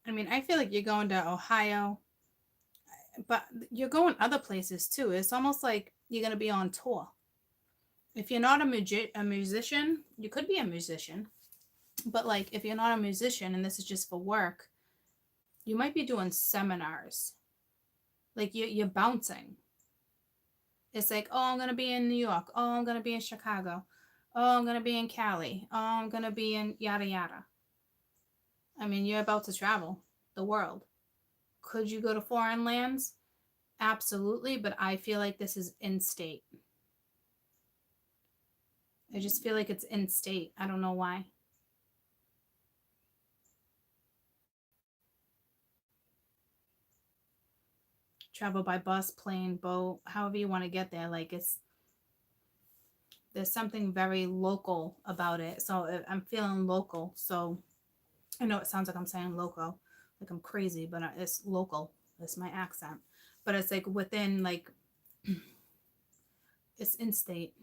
I mean, I feel like you're going to Ohio, but you're going other places too. It's almost like you're going to be on tour. If you're not a musician, you could be a musician. But like, if you're not a musician and this is just for work, you might be doing seminars. Like you're bouncing. It's like, oh, I'm gonna be in New York. Oh, I'm gonna be in Chicago. Oh, I'm gonna be in Cali. Oh, I'm gonna be in yada yada. I mean, you're about to travel the world. Could you go to foreign lands? Absolutely, but I feel like this is in state. I just feel like it's in state. I don't know why. Travel by bus, plane, boat, however you want to get there. Like there's something very local about it. So I'm feeling local. So I know it sounds like I'm saying loco, like I'm crazy, but it's local. It's my accent. But it's like within like it's in state.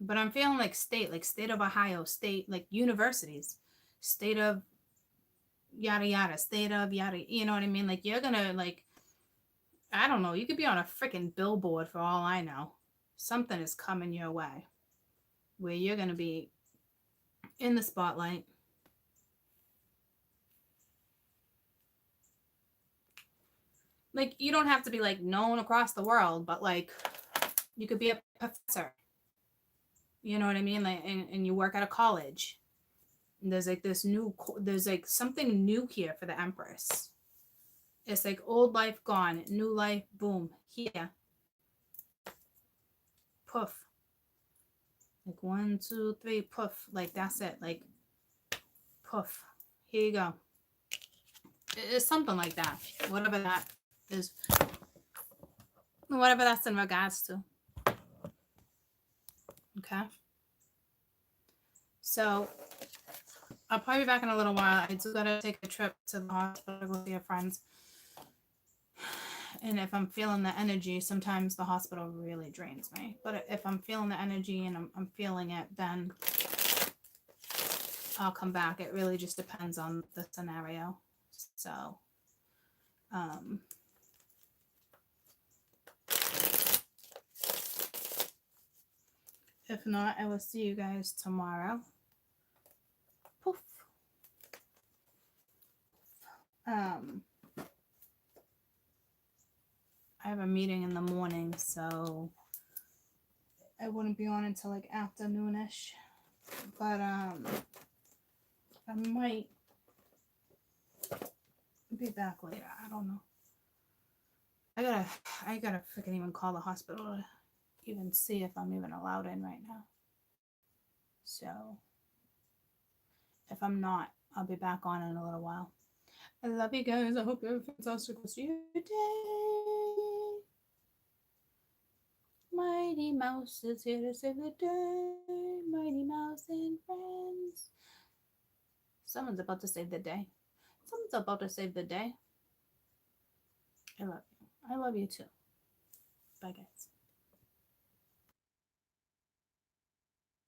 But I'm feeling like state of Ohio, state like universities, state of yada yada, state of yada. You know what I mean? Like you're gonna like I don't know. You could be on a freaking billboard for all I know. Something is coming your way where you're gonna be in the spotlight. Like you don't have to be like known across the world, but like you could be a professor. You know what I mean? Like and you work at a college. And there's like there's like something new here for the Empress. It's like old life gone, new life, boom, here. Poof. Like 1, 2, 3, poof. Like that's it. Like poof. Here you go. It's something like that. Whatever that is. Whatever that's in regards to. Okay. So I'll probably be back in a little while. I just gotta take a trip to the hospital to go see a friend. And if I'm feeling the energy, sometimes the hospital really drains me. But if I'm feeling the energy and I'm feeling it, then I'll come back. It really just depends on the scenario. So, if not, I will see you guys tomorrow. Poof. I have a meeting in the morning, so I wouldn't be on until like afternoonish. But I might be back later. I don't know. I gotta freaking even call the hospital to even see if I'm even allowed in right now. So if I'm not, I'll be back on in a little while. I love you guys. I hope you have a fantastic rest of your day. Mighty Mouse is here to save the day. Mighty Mouse and friends. Someone's about to save the day. Someone's about to save the day. I love you. I love you too. Bye, guys.